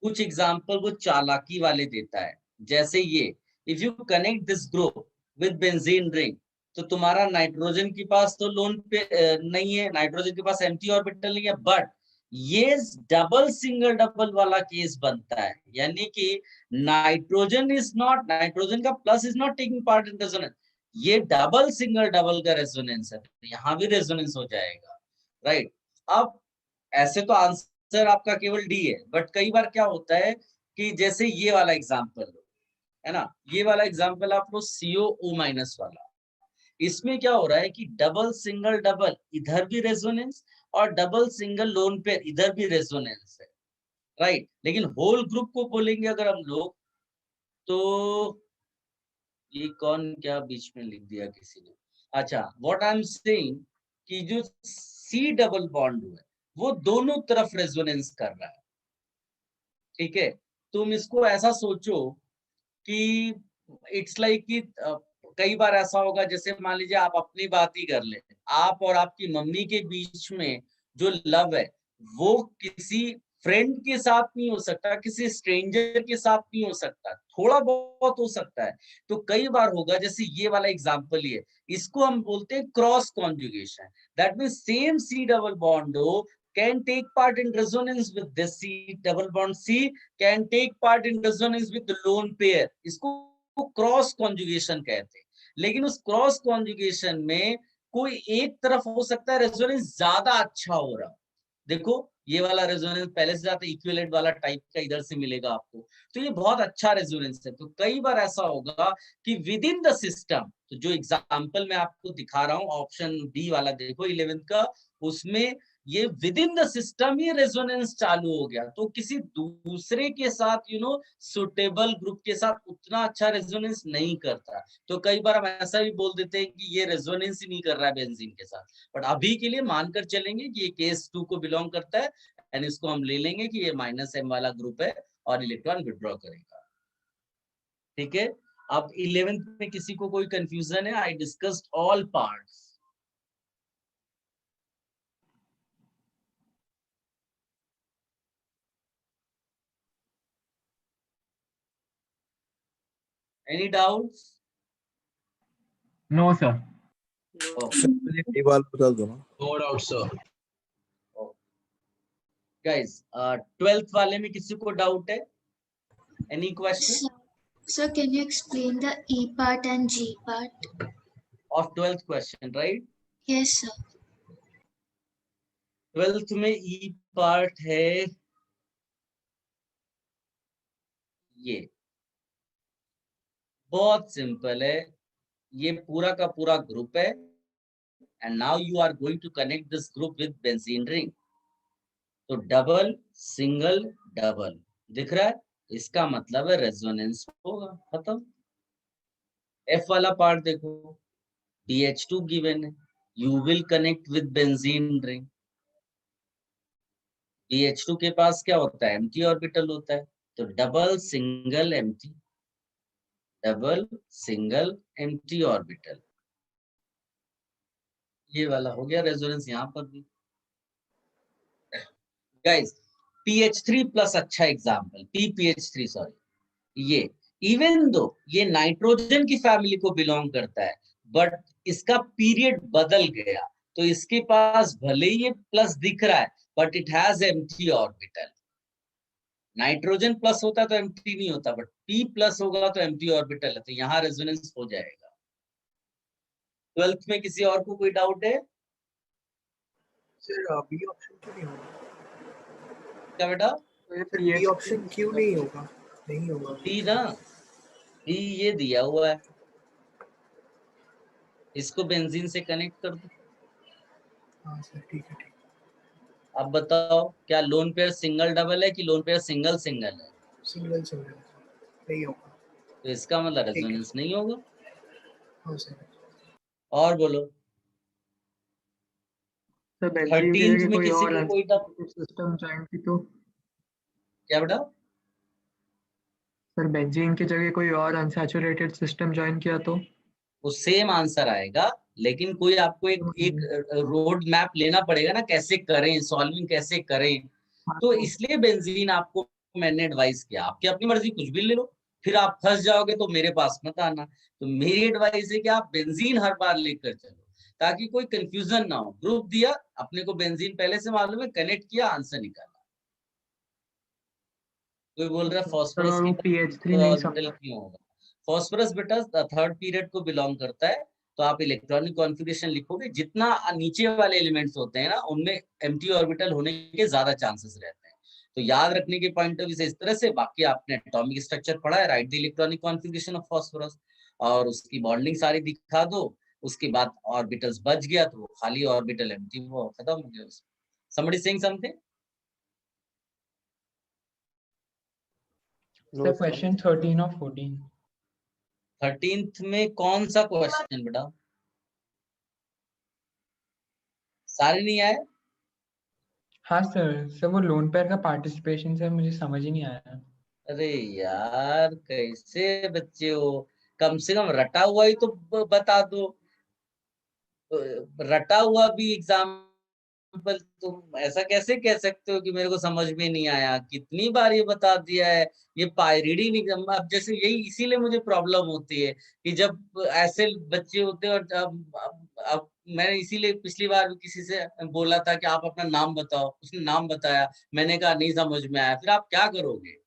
[SPEAKER 1] कुछ एग्जाम्पल वो चालाकी वाले देता है, जैसे ये, if you connect this group with benzene ring, तो तुम्हारा नाइट्रोजन के पास तो लोन पे नहीं है, नाइट्रोजन के पास एम्प्टी ऑर्बिटल नहीं है, बट ये डबल सिंगल डबल वाला केस बनता है, यानी कि नाइट्रोजन का plus is not taking part in resonance, ये डबल सिंगल डबल का रेजोनेंस है, तो यहाँ भी रेजोनेंस हो जाएगा, राइट। अब ऐसे तो आंसर आपका केवल डी है, बट कई बार क्या होता है कि जैसे ये वाला एग्जांपल लो, है ना, ये वाला एग्जांपल आप लो COO- वाला, इसमें क्या हो रहा है कि डबल सिंगल डबल इधर भी रेजोनेंस और डबल सिंगल लोन पेयर इधर भी रेजोनेंस है, राइट। लेकिन होल ग्रुप को बोलेंगे अगर हम लोग, तो ये कौन क्या बीच में लिख दिया किसी ने, अच्छा, व्हाट आई एम सेइंग कि जो C डबल बॉन्ड है वो दोनों तरफ रेजोनेंस कर रहा है, ठीक है। तुम इसको ऐसा सोचो कि इट्स लाइक कि कई बार ऐसा होगा, जैसे मान लीजिए आप अपनी बात ही कर ले, आप और आपकी मम्मी के बीच में जो लव है वो किसी फ्रेंड के साथ नहीं हो सकता, किसी स्ट्रेंजर के साथ नहीं हो सकता, थोड़ा बहुत हो सकता है। तो कई बार होगा, जैसे ये वाला एग्जांपल ही है, इसको हम बोलते हैं cross conjugation, that means same C double bond हो can take part in resonance with this C double bond C can take part in resonance with the lone pair, इसको क्रॉस कॉन्जुगेशन कहते हैं। लेकिन उस क्रॉस कॉन्जुगेशन में कोई एक तरफ हो सकता है रेजोनेंस ज्यादा अच्छा हो रहा, देखो ये वाला रेजोनेंस पहले से ज्यादा इक्विवेलेंट वाला टाइप का इधर से मिलेगा आपको, तो ये बहुत अच्छा रेजोनेंस है। तो कई बार ऐसा होगा कि विद इन द सिस्टम, तो जो एग्जांपल मैं आपको दिखा रहा हूँ ऑप्शन डी वाला देखो 11th का, उसमें ये with in the system he resonance चालू हो गया, तो किसी दूसरे के साथ सुटेबल ग्रुप के साथ उतना अच्छा रेजोनेंस नहीं करता। तो कई बार हम ऐसा भी बोल देते हैं कि ये रेजोनेंस ही नहीं कर रहा है बेंजीन के साथ, बट अभी के लिए मानकर चलेंगे कि ये केस 2 को बिलोंग करता है, एंड इसको हम ले लेंगे कि ये -M वाला ग्रुप है और इलेक्ट्रॉन विड्रॉ करेगा, ठीक है। अब 11th में किसी को कोई कंफ्यूजन है? I discussed all parts. Any doubts?
[SPEAKER 6] No sir.
[SPEAKER 7] मुझे ये बात बता दो ना।
[SPEAKER 10] No doubt sir.
[SPEAKER 1] Guys 12th वाले में किसी को डाउट है? Any question?
[SPEAKER 13] Sir, can you explain the E part and G part?
[SPEAKER 1] Of 12th question, right?
[SPEAKER 13] Yes, sir.
[SPEAKER 1] 12th में E part है ये, बहुत सिंपल है, ये पूरा का पूरा ग्रुप है and now you are going to connect this group with benzene ring. तो डबल सिंगल डबल दिख रहा है, इसका मतलब है रेजोनेंस होगा, खत्म। F वाला पार्ट देखो, BH2 गिवन है, you will connect with benzene ring. BH2 के पास क्या होता है? एम्प्टी ऑर्बिटल होता है, तो double single empty, double single empty orbital, ये वाला हो गया रेजोनेंस यहाँ पर भी। गाइस PH3 प्लस अच्छा एग्जाम्पल, PPH3 सॉरी, ये इवन दो ये नाइट्रोजन की फैमिली को बिलोंग करता है, बट इसका पीरियड बदल गया, तो इसके पास भले ही ये प्लस दिख रहा है but it has empty orbital. Nitrogen plus होता तो एम्प्टी नहीं होता, बट P प्लस होगा तो एम्प्टी ऑर्बिटल है, तो यहाँ रेजोनेंस हो जाएगा। 12th में किसी और को कोई डाउट है?
[SPEAKER 5] सर बी ऑप्शन क्यों नहीं होगा?
[SPEAKER 1] क्या बेटा?
[SPEAKER 5] बी ऑप्शन क्यों नहीं होगा? नहीं होगा
[SPEAKER 1] डी ना, डी ये दिया हुआ है, इसको बेंजीन से कनेक्ट कर दो।
[SPEAKER 5] हाँ सर ठीक है, ठीक।
[SPEAKER 1] अब बताओ क्या लोन पेयर सिंगल डबल है कि लोन पेयर सिंगल सिंगल है?
[SPEAKER 5] सिंगल सिंगल नहीं होगा,
[SPEAKER 1] तो इसका मतलब रेजोनेंस नहीं होगा।
[SPEAKER 5] हाँ सर।
[SPEAKER 1] और बोलो।
[SPEAKER 6] सर बेंजीन की
[SPEAKER 1] 13th
[SPEAKER 6] जगह
[SPEAKER 1] में
[SPEAKER 6] कोई
[SPEAKER 1] किसी
[SPEAKER 6] और
[SPEAKER 1] को कोई डाउट?
[SPEAKER 6] सिस्टम ज्वाइन की तो?
[SPEAKER 1] क्या बेटा?
[SPEAKER 6] सर बेंजीन की जगह कोई और अनसैचुरेटेड सिस्टम ज्वाइन किया तो?
[SPEAKER 1] वो सेम आंसर आएगा, लेकिन कोई आपको एक रोड मैप लेना पड़ेगा ना, कैसे करें सॉल्विंग, कैसे करें। तो इसलिए बेंजीन आपको मैंने एडवाइस किया, आपकी अपनी मर्जी कुछ भी ले लो, फिर आप फंस जाओगे तो मेरे पास मत आना। तो मेरी एडवाइस है कि आप बेंजीन हर बार लेकर चलो, ताकि कोई कंफ्यूजन ना हो। ग्रुप दिया, अपने को बेंजीन पहले से मालूम है, कनेक्ट किया, आंसर निकाला। कोई बोल रहा है फास्फोरस की
[SPEAKER 6] PH3 नहीं
[SPEAKER 1] ऑर्बिटल
[SPEAKER 6] समझा।
[SPEAKER 1] क्यों होगा? फास्फोरस बेटा थर्ड पीरियड को बिलोंग करता है, तो आप इलेक्ट्रॉनिक कॉन्फ़िगरेशन लिखोगे, जितना नीचे वाले एलिमेंट्स होते हैं ना, उनमें एम्प्टी ऑर्बिटल होने के ज्यादा चांसेस रहते हैं। तो याद रखने के पॉइंट ऑफ व्यू से इस तरह से। बाकी आपने एटॉमिक स्ट्रक्चर पढ़ा है, right the electronic configuration of phosphorus, और उसकी बॉन्डिंग सारी दिखा दो, उसके बाद ऑर्बिटल्स बच गया तो वो खाली ऑर्बिटल एम्प्टी हुआ, खत्म हो गया। somebody saying something?
[SPEAKER 3] Sir question 13 और 14।
[SPEAKER 1] 13th में कौन सा क्वेश्चन बेटा? सारे नहीं आए?
[SPEAKER 3] हाँ सर वो लोन पेयर का पार्टिसिपेशन सर मुझे समझ ही नहीं आया।
[SPEAKER 1] अरे यार कैसे बच्चे हो, कम से कम रटा हुआ ही तो बता दो। रटा हुआ भी एग्जाम्पल तुम ऐसा कैसे कह सकते हो कि मेरे को समझ में नहीं आया? कितनी बार ये बता दिया है, ये पायरीडिन एग्जाम। अब जैसे यही इसीलिए मुझे प्रॉब्लम होती है कि जब ऐसे बच्चे होते हैं, और अब मैंने इसीलिए पिछली बार भी किसी से बोला था कि आप अपना नाम बताओ, उसने नाम बताया, मैंने कहा नहीं समझ में आया, फिर आप क्या करोगे?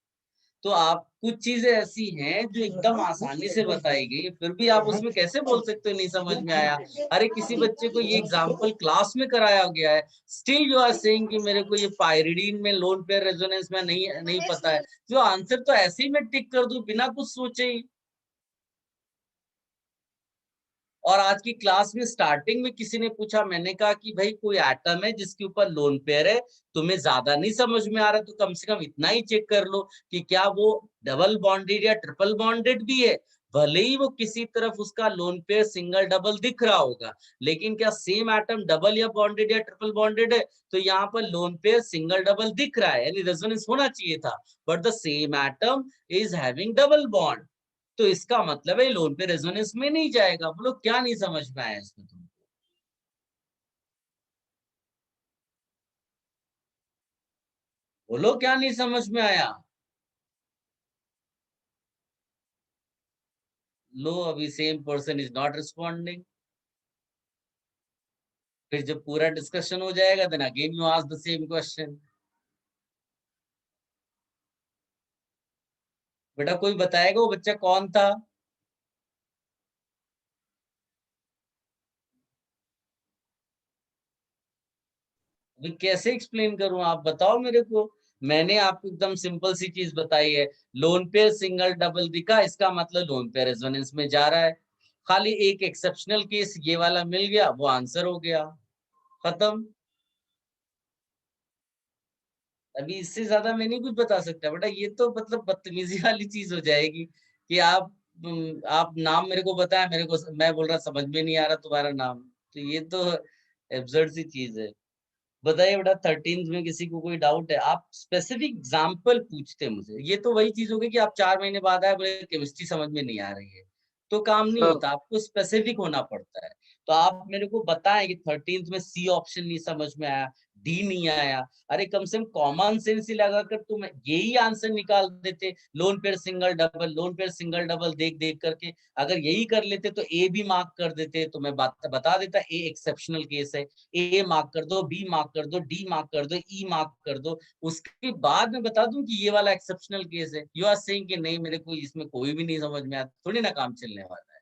[SPEAKER 1] तो आप कुछ चीजें ऐसी हैं जो एकदम आसानी से बताई गई, फिर भी आप उसमें कैसे बोल सकते हो नहीं समझ में आया? अरे किसी बच्चे को ये एग्जाम्पल क्लास में कराया गया है, स्टिल यू आर सेइंग कि मेरे को ये पायरीडीन में लोन पेयर रेजोनेंस में नहीं पता है। जो आंसर तो ऐसे ही मैं टिक कर दूं बिना कुछ सोचे ही। और आज की क्लास में स्टार्टिंग में किसी ने पूछा, मैंने कहा कि भाई कोई एटम है जिसके ऊपर लोन पेयर है, तुम्हें ज्यादा नहीं समझ में आ रहा तो कम से कम इतना ही चेक कर लो कि क्या वो डबल बॉन्डेड या ट्रिपल बॉन्डेड भी है। भले ही वो किसी तरफ उसका लोन पेयर सिंगल डबल दिख रहा होगा, लेकिन क्या सेम एटम डबल या बॉन्डेड या ट्रिपल बॉन्डेड है? तो यहाँ पर लोन पेयर सिंगल डबल दिख रहा है, यानी रेजोनेंस होना चाहिए था, but the same atom is having double bond, तो इसका मतलब है लोन पे रेजोनेंस में नहीं जाएगा। बोलो क्या नहीं समझ में आया इसमें तुमको? बोलो क्या नहीं समझ में आया? लो अभी same person is not responding. फिर जब पूरा डिस्कशन हो जाएगा then again you ask the same question. बेटा कोई बताएगा वो बच्चा कौन था? अभी कैसे एक्सप्लेन करूं, आप बताओ मेरे को। मैंने आपको एकदम सिंपल सी चीज बताई है, लोन पेयर सिंगल डबल दिखा, इसका मतलब लोन पेयर रेजोनेंस में जा रहा है। खाली एक एक्सेप्शनल केस ये वाला मिल गया, वो आंसर हो गया, खत्म। अभी इससे ज्यादा मैं नहीं कुछ बता सकता बेटा। ये तो मतलब बदतमीजी वाली चीज हो जाएगी कि आप नाम मेरे को बताया, मेरे को मैं बोल रहा समझ में नहीं आ रहा तुम्हारा नाम, तो ये तो एब्सर्ड सी चीज है। बताइए बेटा 13th में किसी को कोई डाउट है? आप स्पेसिफिक एग्जाम्पल पूछते मुझे, ये तो वही चीज होगी कि आप 4 महीने बाद आए बोले केमिस्ट्री समझ में नहीं आ रही है, तो काम नहीं होता, आपको स्पेसिफिक होना पड़ता है। तो आप मेरे को बताएं कि 13th में सी ऑप्शन नहीं समझ में आया, डी नहीं आया, अरे कम से कम कॉमन सेंस ही लगाकर तुम यही आंसर निकाल देते। Loan pair single double, loan pair single double देख देख करके अगर यही कर लेते तो ए भी मार्क कर देते, तो मैं बात बता देता ए एक्सेप्शनल केस है, ए मार्क कर दो, बी मार्क कर दो, डी मार्क कर दो, ई मार्क कर दो, उसके बाद मैं बता दूं कि ये वाला एक्सेप्शनल केस है। यू आर सेइंग कि नहीं मेरे को इसमें कोई भी नहीं समझ में आया, थोड़ी ना काम चलने वाला है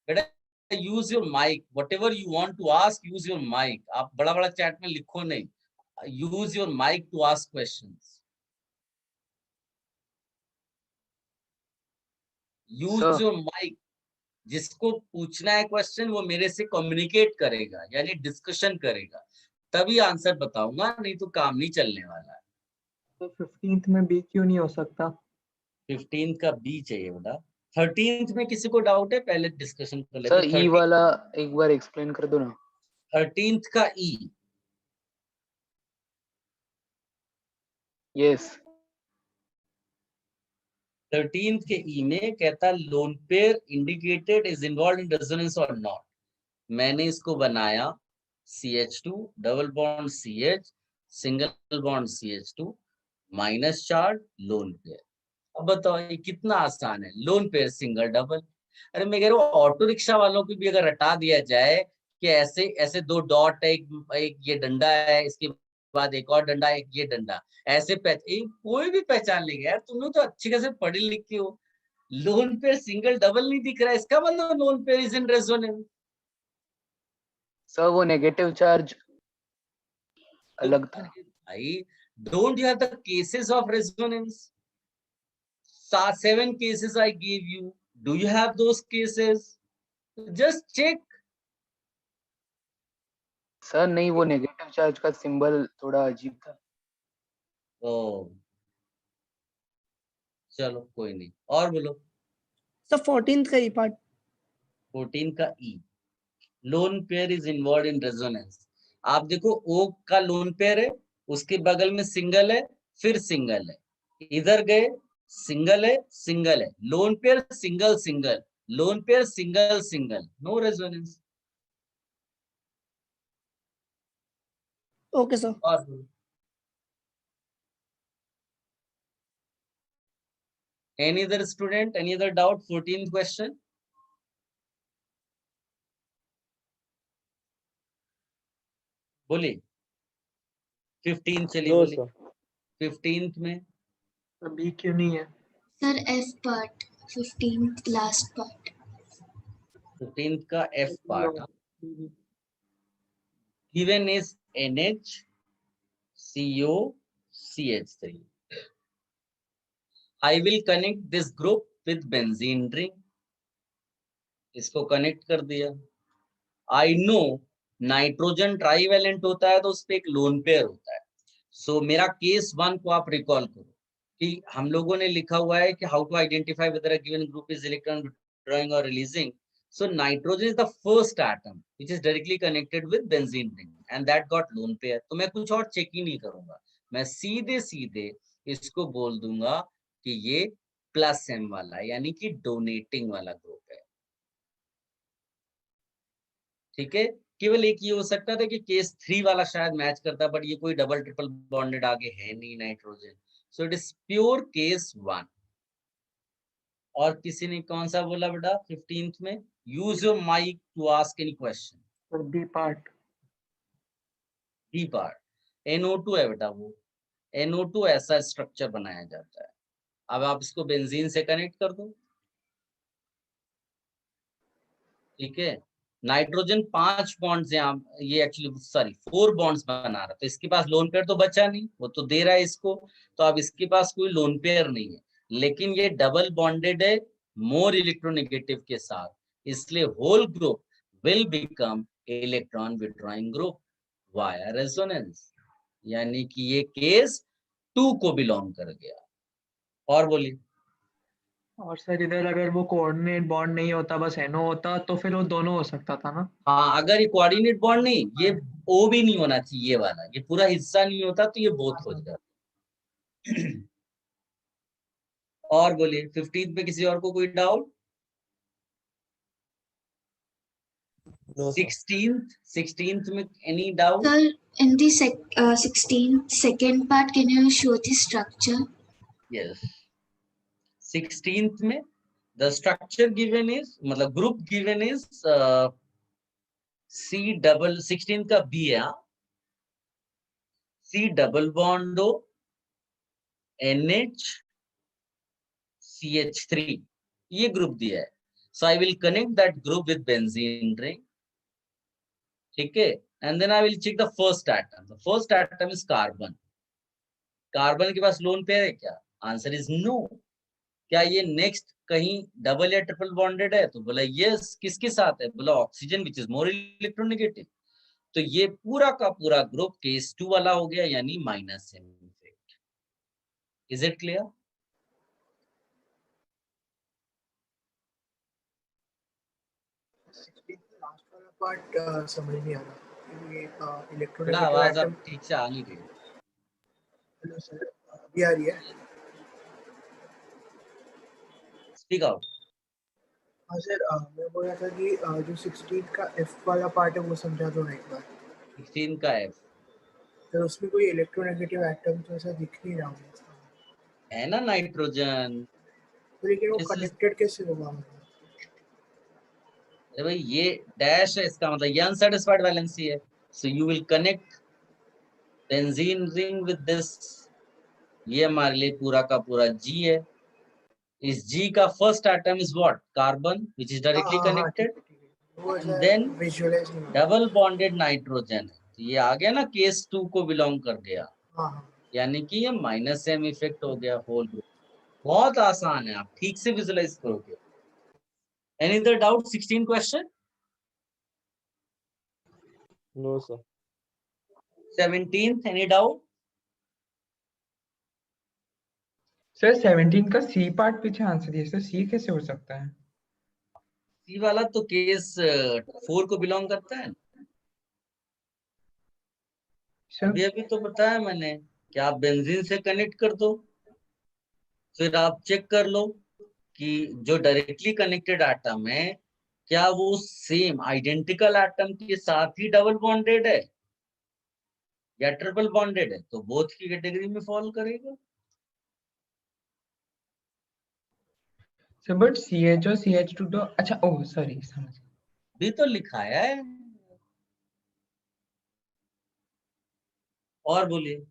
[SPEAKER 1] बेटा। Use your mic, whatever you want to ask use your mic. आप बड़ा बड़ा चैट में लिखो नहीं, use your mic to ask questions. Use your mic, जिसको पूछना है क्वेश्चन वो मेरे से कम्युनिकेट करेगा, यानी डिस्कशन करेगा, तभी आंसर बताऊंगा, नहीं तो काम नहीं चलने वाला है।
[SPEAKER 6] तो 15th में बी क्यों नहीं हो सकता?
[SPEAKER 1] 15th का बी चाहिए बेटा। 13th में किसी को डाउट है? पहले डिस्कशन कर लेते
[SPEAKER 14] सर ई वाला एक बार एक्सप्लेन कर दो ना।
[SPEAKER 1] 13th का ई।
[SPEAKER 14] यस।
[SPEAKER 1] 13th के ई में कहता lone pair indicated is involved in resonance और नॉट। मैंने इसको बनाया CH2 double bond CH single bond CH2 minus charge lone pair. अब बताओ ये कितना आसान है, लोन पेयर सिंगल डबल। अरे मैं कह रहा हूँ ऑटो रिक्शा वालों को भी अगर हटा दिया जाए कि ऐसे ऐसे दो डॉट है, एक ये डंडा है, इसके बाद एक और डंडा, एक ये डंडा, ऐसे कोई भी पहचान लेगा यार। तुम लोग तो अच्छी खासे पढ़े लिखे हो। लोन पेयर सिंगल डबल नहीं दिख रहा है, इसका मतलब loan pair is in resonance.
[SPEAKER 14] Sir वो नेगेटिव चार्ज अलग था
[SPEAKER 1] भाई। Don't you have the cases of resonance? 7 cases I gave you. Do you have those cases? Just check.
[SPEAKER 14] Sir नहीं, वो नेगेटिव चार्ज का सिंबल थोड़ा अजीब था।
[SPEAKER 1] ओह चलो कोई नहीं, और बोलो।
[SPEAKER 9] सर 14th का ई पार्ट।
[SPEAKER 1] 14 का E, lone pair is involved in resonance. आप देखो ओ का लोन पेयर है, उसके बगल में सिंगल है, फिर सिंगल है, इधर गए सिंगल है, सिंगल है, lone pair single single, lone pair single single, no resonance.
[SPEAKER 9] Okay sir.
[SPEAKER 1] और any other student, any other doubt? 14th question. बोलिए। 15 चलिए बोलिए। 15th में
[SPEAKER 6] बी क्यों नहीं है?
[SPEAKER 13] Sir F part 15th last part.
[SPEAKER 1] 15th का F part given is NH CO CH3. I will connect this group with benzene ring. इसको connect कर दिया। I know नाइट्रोजन ट्राईवेलेंट होता है तो उस पर एक लोन पेयर होता है। सो मेरा केस 1 को आप रिकॉल करो कि हम लोगों ने लिखा हुआ है कि how to identify whether a given group is electron withdrawing और releasing. So nitrogen is the first atom which is directly connected with benzene ring and that got lone pair. तो मैं कुछ और चेक ही नहीं करूंगा, मैं सीधे सीधे इसको बोल दूंगा कि ये प्लस M वाला यानी कि डोनेटिंग वाला ग्रुप है। ठीक है, केवल एक ये हो सकता था कि केस 3 वाला शायद मैच करता, बट ये कोई डबल ट्रिपल बॉन्डेड आगे है नहीं nitrogen, so it is pure case 1। और किसी ने कौन सा बोला बेटा 15th में? Use your mic to ask any question.
[SPEAKER 6] B part.
[SPEAKER 1] B part NO2 है बेटा, वो NO2 ऐसा स्ट्रक्चर बनाया जाता है। अब आप इसको बेंजीन से कनेक्ट कर दो, ठीक है। नाइट्रोजन 5 बॉन्ड्स यहाँ, ये एक्चुअली सॉरी 4 बॉन्ड्स बना रहा है, तो इसके पास लोन पेयर तो बचा नहीं, वो तो दे रहा है इसको, तो अब इसके पास कोई लोन पेयर नहीं है, लेकिन ये डबल बॉन्डेड है मोर इलेक्ट्रोनेगेटिव के साथ, इसलिए whole group will become electron withdrawing group via resonance, यानी कि ये केस 2 को बिलोंग कर गया। और बोलिए।
[SPEAKER 6] और सर इधर अगर वो कोऑर्डिनेट बॉन्ड नहीं होता, बस NO होता, तो फिर वो दोनों हो सकता था ना?
[SPEAKER 1] हाँ, अगर ये कोऑर्डिनेट बॉन्ड नहीं, ये O भी नहीं होना चाहिए, ये वाला, ये पूरा हिस्सा नहीं होता तो ये बोथ हो जाता। और बोलिए 15th पे किसी और को कोई डाउट? 16th में any doubt?
[SPEAKER 13] Sir, in the 16th second part, can you show the structure?
[SPEAKER 1] Yes. 16th में the structure given is, मतलब group given is C double, 16th का B है, C double bond O NH CH3, ये group दिया है। So I will connect that group with benzene ring, ठीक है, and then I will check the first atom. The first atom is carbon. Carbon के पास lone pair है क्या? Answer is no. क्या ये नेक्स्ट कहीं डबल या ट्रिपल बॉन्डेड है? तो बोला यस। किसके साथ है? बोला oxygen which is more electronegative. तो ये पूरा का पूरा ग्रुप केस 2 वाला हो गया, यानी minus M effect. Is it clear?
[SPEAKER 5] Last वाला पार्ट समझ नहीं आ रहा, ये इलेक्ट्रोनेगेटिव
[SPEAKER 1] आवाज
[SPEAKER 5] एटम।
[SPEAKER 1] अब ठीक से आ नहीं रही।
[SPEAKER 5] हेलो सर, अभी आ रही है?
[SPEAKER 1] Speak out.
[SPEAKER 5] हाँ सर, मैं बोल रहा था कि जो 16 का F वाला पार्ट है वो समझा दो ना एक बार।
[SPEAKER 1] 16 का F
[SPEAKER 5] तो उसमें कोई इलेक्ट्रोनेगेटिव एटम तो ऐसा दिख नहीं रहा
[SPEAKER 1] है ना, नाइट्रोजन।
[SPEAKER 5] तो लेकिन वो कनेक्टेड कैसे होगा?
[SPEAKER 1] अरे भाई ये डैश है, इसका मतलब ये अनसैटिस्फाइड वैलेंसी है। So you will connect benzene ring with this. ये हमारे लिए पूरा का पूरा G है। इस G का first atom is what? Carbon, which is directly connected, and then double bonded nitrogen. तो ये आ गया ना, केस 2 को बिलोंग कर गया, यानी कि ये माइनस एम इफेक्ट हो गया होल ग्रुप। बहुत आसान है, आप ठीक से विजुलाइज करोगे। Any other doubt? 16 question?
[SPEAKER 2] No sir.
[SPEAKER 1] 17th any doubt?
[SPEAKER 3] Sir 17 का सी पार्ट पीछे आंसर दिया सर, सी कैसे हो सकता है?
[SPEAKER 1] सी वाला तो केस 4 को बिलोंग करता है। अभी तो बताया मैंने कि आप बेंजीन से कनेक्ट कर दो, फिर आप चेक कर लो कि जो डायरेक्टली कनेक्टेड एटम है क्या वो सेम आइडेंटिकल एटम के साथ ही डबल बॉन्डेड है या ट्रिपल बॉन्डेड है, तो बोथ की कैटेगरी में फॉल करेगा।
[SPEAKER 3] सर बट CH और CH2 तो अच्छा, ओह सॉरी, समझ
[SPEAKER 1] भी तो लिखाया है। और बोलिए।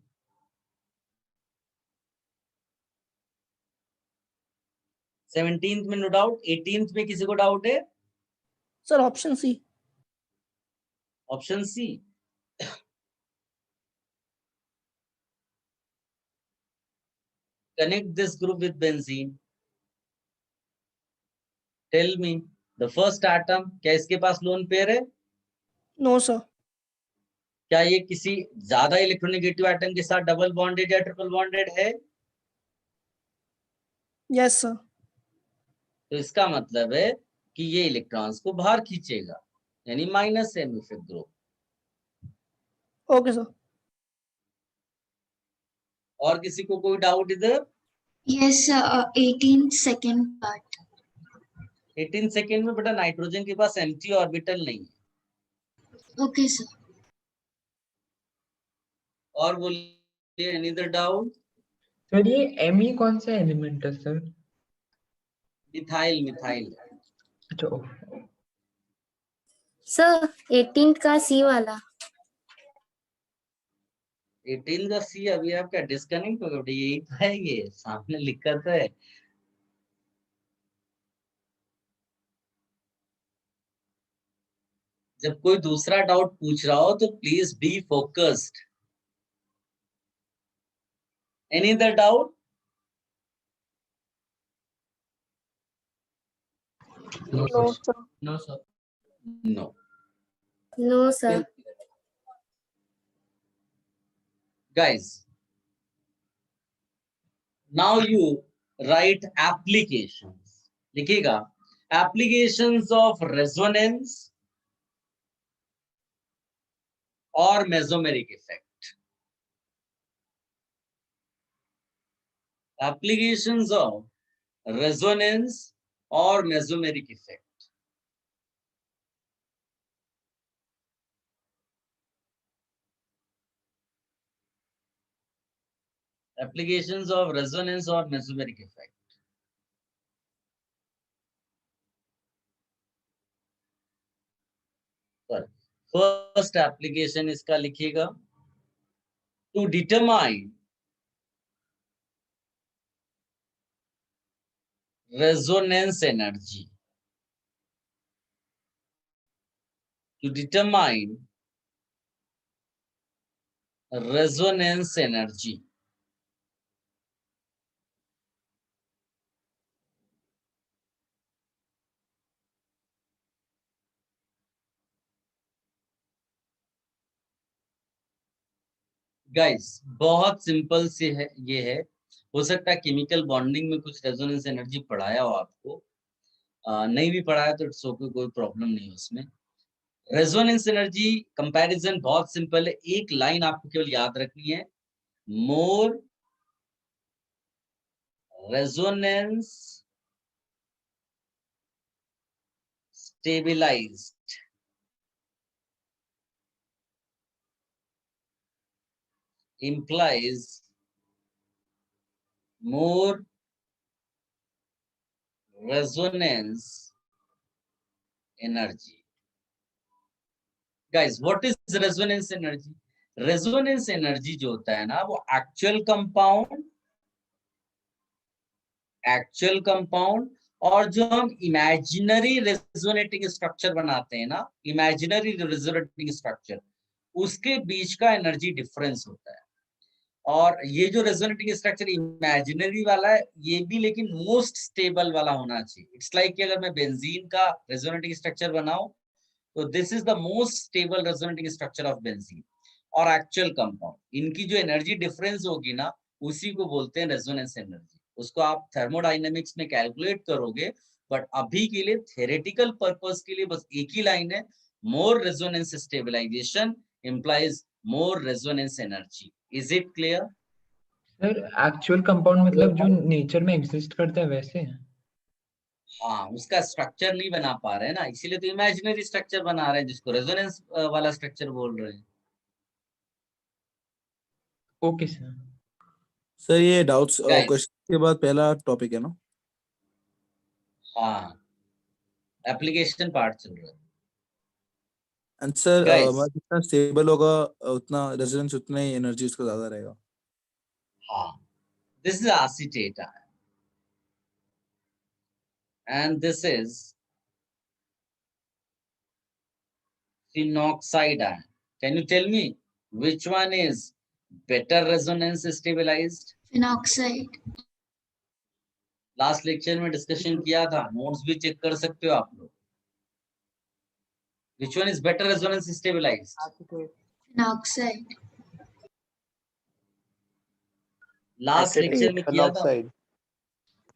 [SPEAKER 1] सेवनटीन्थ में नो डाउट। 18th में किसी को डाउट है?
[SPEAKER 9] Sir option C.
[SPEAKER 1] Option C. connect this group with benzene. Tell me the first atom, क्या इसके पास लोन पेयर है?
[SPEAKER 9] No sir.
[SPEAKER 1] क्या ये किसी ज्यादा इलेक्ट्रोनेगेटिव एटम के साथ डबल बॉन्डेड या ट्रिपल बॉन्डेड है?
[SPEAKER 9] Yes sir.
[SPEAKER 1] तो इसका मतलब है कि ये इलेक्ट्रॉन्स को बाहर खींचेगा, यानी minus M effect group.
[SPEAKER 9] Okay sir.
[SPEAKER 1] और किसी को कोई डाउट इधर?
[SPEAKER 13] Yes, 18th second part.
[SPEAKER 1] 18 second में बेटा नाइट्रोजन के पास एम्प्टी ऑर्बिटल नहीं है।
[SPEAKER 13] Okay, sir.
[SPEAKER 1] और बोलिए एनी अदर डाउट?
[SPEAKER 3] सर ये Me कौन सा एलिमेंट है सर?
[SPEAKER 1] Methyl methyl.
[SPEAKER 3] अच्छा
[SPEAKER 15] सर 18 का सी वाला।
[SPEAKER 1] 18 का सी अभी आपका डिस्कनेक्ट हो गया, यही तो है, ये सामने लिखा तो है। जब कोई दूसरा डाउट पूछ रहा हो तो please be focused. Any other doubt?
[SPEAKER 11] No sir.
[SPEAKER 1] No sir. No
[SPEAKER 15] no sir.
[SPEAKER 1] guys, now you write applications. लिखिएगा applications of resonance or mesomeric effect. Applications of resonance or mesomeric effect. Applications of resonance or mesomeric effect. First application इसका लिखिएगा, to determine resonance energy. To determine resonance energy. Guys बहुत simple से है, ये है। हो सकता है केमिकल बॉन्डिंग में कुछ रेजोनेंस एनर्जी पढ़ाया हो आपको, नहीं भी पढ़ाया तो इट्स ओके, कोई प्रॉब्लम नहीं है उसमें। रेजोनेंस एनर्जी कंपैरिजन बहुत सिंपल है, एक लाइन आपको केवल याद रखनी है, more resonance stabilised implies more resonance energy. Guys, what is resonance energy? Resonance energy जो होता है ना, वो एक्चुअल कंपाउंड और जो हम इमेजिनरी रेजोनेटिंग स्ट्रक्चर बनाते हैं ना, इमेजिनरी रेजोनेटिंग स्ट्रक्चर, उसके बीच का एनर्जी डिफरेंस होता है। और ये जो रेजोनेटिंग स्ट्रक्चर इमेजिनरी वाला है, ये भी लेकिन मोस्ट स्टेबल वाला होना चाहिए। इट्स लाइक कि अगर मैं बेंजीन का रेजोनेटिंग स्ट्रक्चर बनाऊं तो this is the most stable resonating structure of benzene और एक्चुअल कंपाउंड, इनकी जो एनर्जी डिफरेंस होगी ना, उसी को बोलते हैं रेजोनेंस एनर्जी। उसको आप थर्मोडायनेमिक्स में कैलकुलेट करोगे, बट अभी के लिए थ्योरेटिकल पर्पस के लिए बस एक ही लाइन है, more resonance stabilization implies more resonance energy. Is it clear?
[SPEAKER 3] Sir actual compound मतलब जो नेचर में एग्जिस्ट करता है वैसे है?
[SPEAKER 1] हाँ, उसका स्ट्रक्चर नहीं बना पा रहे हैं ना, इसीलिए तो इमेजिनरी स्ट्रक्चर बना रहे हैं, जिसको रेजोनेंस वाला स्ट्रक्चर बोल रहे हैं।
[SPEAKER 3] Okay sir.
[SPEAKER 16] सर ये डाउट्स क्वेश्चन के बाद पहला टॉपिक है ना?
[SPEAKER 1] हाँ, एप्लीकेशन पार्ट चल रहा है।
[SPEAKER 16] एंड सर जितना स्टेबल होगा उतना रेजोनेंस, उतना ही एनर्जी उसका ज्यादा रहेगा।
[SPEAKER 1] हाँ, this is acetate and this is phenoxide ion. Can you tell me which one is better resonance stabilized?
[SPEAKER 13] Phenoxide.
[SPEAKER 1] Last lecture में डिस्कशन किया था, नोट्स भी चेक कर सकते हो आप लोग। Which one is better resonance stabilized?
[SPEAKER 13] Phenoxide.
[SPEAKER 1] Last lecture में किया था।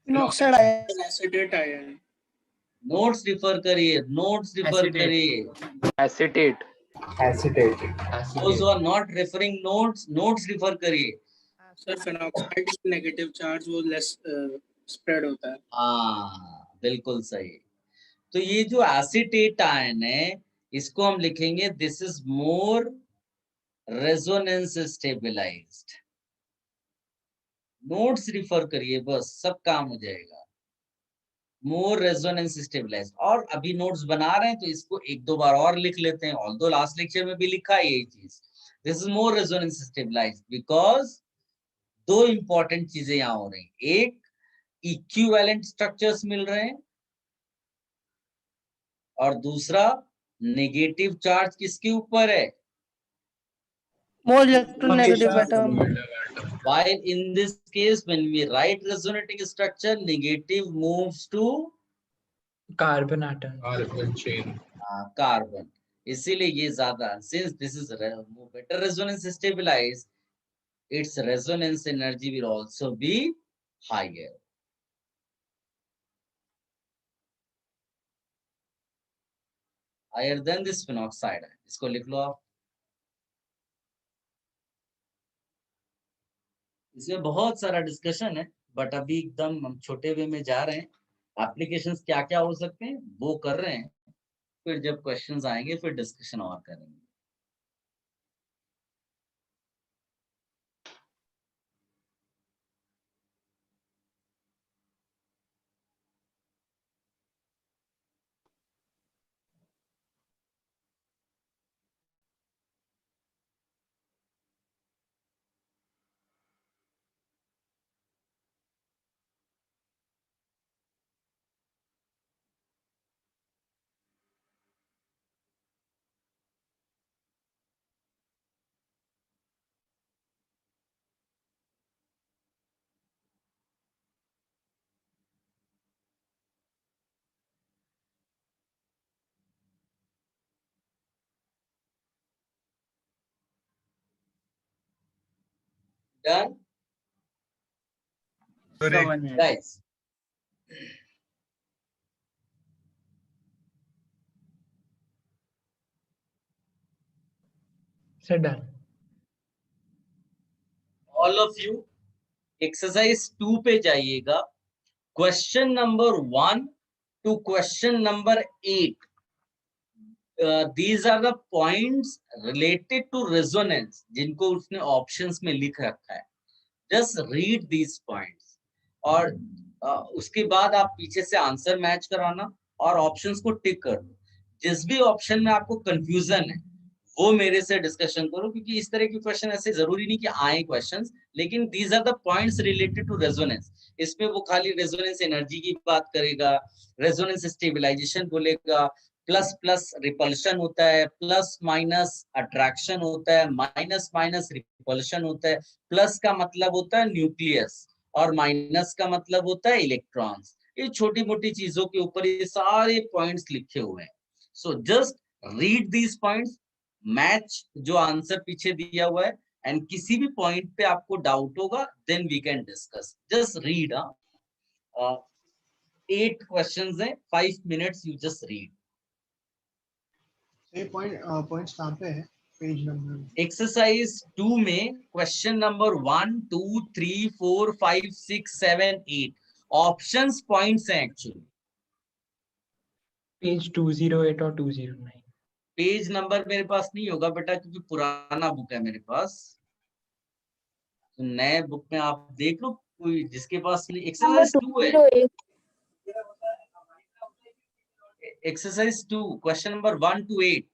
[SPEAKER 9] Phenoxide ion.
[SPEAKER 5] Acetate ion.
[SPEAKER 1] Notes refer करिए, नोट्स रिफर करिए।
[SPEAKER 14] Acetate.
[SPEAKER 1] Those who are not referring notes, notes refer करिए।
[SPEAKER 5] सर फेनॉक्साइड नेगेटिव चार्ज वो लेस स्प्रेड होता है।
[SPEAKER 1] हाँ, बिल्कुल सही। तो ये जो एसिटेट आयन है, इसको हम लिखेंगे this is more resonance stabilized. Notes refer करिए, बस सब काम हो जाएगा। More resonance stabilize. और अभी नोट्स बना रहे हैं तो इसको एक दो बार और लिख लेते हैं, ऑल्दो लास्ट लेक्चर में भी लिखा है यही चीज। This is more resonance stabilize because दो इंपॉर्टेंट चीजें यहां हो रही हैं। एक, इक्विवेलेंट स्ट्रक्चर्स मिल रहे हैं, और दूसरा नेगेटिव चार्ज किसके ऊपर है?
[SPEAKER 9] More electronegative atom.
[SPEAKER 1] While in this case, when we write resonating structure, negative moves to
[SPEAKER 3] carbon atom,
[SPEAKER 10] Carbon chain.
[SPEAKER 1] Carbon. इसीलिए ये ज्यादा, since this is better resonance stabilized, its resonance energy will also be higher. Higher than this phenoxide है, इसको लिख लो आप। इसमें बहुत सारा डिस्कशन है, बट अभी एकदम हम छोटे वे में जा रहे हैं। एप्लीकेशंस क्या क्या हो सकते हैं वो कर रहे हैं, फिर जब क्वेश्चंस आएंगे फिर डिस्कशन और करेंगे। Done? Guys,
[SPEAKER 3] sir done.
[SPEAKER 1] all of you exercise 2 पे जाइएगा। Question number 1 to question number 8, these are the points related to resonance जिनको उसने ऑप्शंस में लिख रखा है। जस्ट रीड दीज पॉइंट्स, और उसके बाद आप पीछे से आंसर मैच कराना और ऑप्शंस को टिक कर दो। जिस भी ऑप्शन में आपको कंफ्यूजन है वो मेरे से डिस्कशन करो, क्योंकि इस तरह के क्वेश्चन ऐसे जरूरी नहीं कि आए क्वेश्चंस, लेकिन these are the points related to resonance. इसमें वो खाली रेजोनेंस एनर्जी की बात करेगा, रेजोनेंस स्टेबलाइजेशन बोलेगा, प्लस प्लस रिपल्शन होता है, प्लस माइनस अट्रैक्शन होता है, माइनस माइनस रिपल्शन होता है। प्लस का मतलब होता है न्यूक्लियस और माइनस का मतलब होता है इलेक्ट्रॉन्स। ये छोटी मोटी चीजों के ऊपर ये सारे पॉइंट्स लिखे हुए हैं। So just read these points, match जो आंसर पीछे दिया हुआ है, एंड किसी भी पॉइंट पे आपको डाउट होगा then we can discuss. Just read. 8 questions हैं, 5 मिनट्स, यू जस्ट रीड।
[SPEAKER 5] ये पॉइंट्स कहाँ पे है? पेज नंबर
[SPEAKER 1] एक्सरसाइज 2 में क्वेश्चन नंबर 1 2 3 4 5 6 7 8 ऑप्शंस पॉइंट्स हैं एक्चुअली।
[SPEAKER 3] पेज 208 और 209।
[SPEAKER 1] पेज नंबर मेरे पास नहीं होगा बेटा, क्योंकि पुराना बुक है मेरे पास। तो नए बुक में आप देख लो, कोई जिसके पास एक्सरसाइज 2 है। Exercise 2 question number 1 to 8।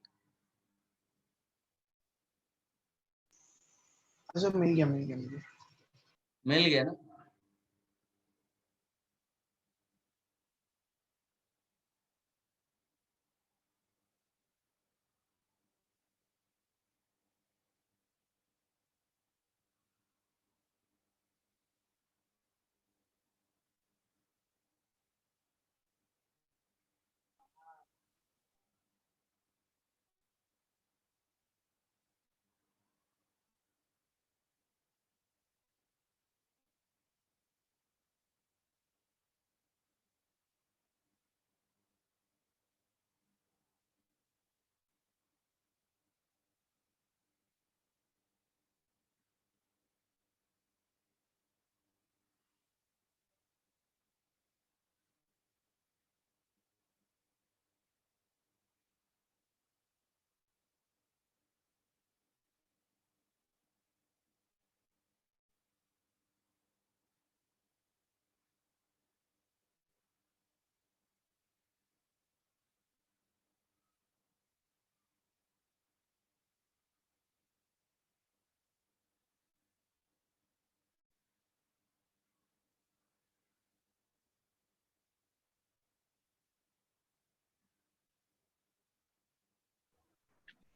[SPEAKER 5] अच्छा, मिल गया
[SPEAKER 1] मिल गया ना?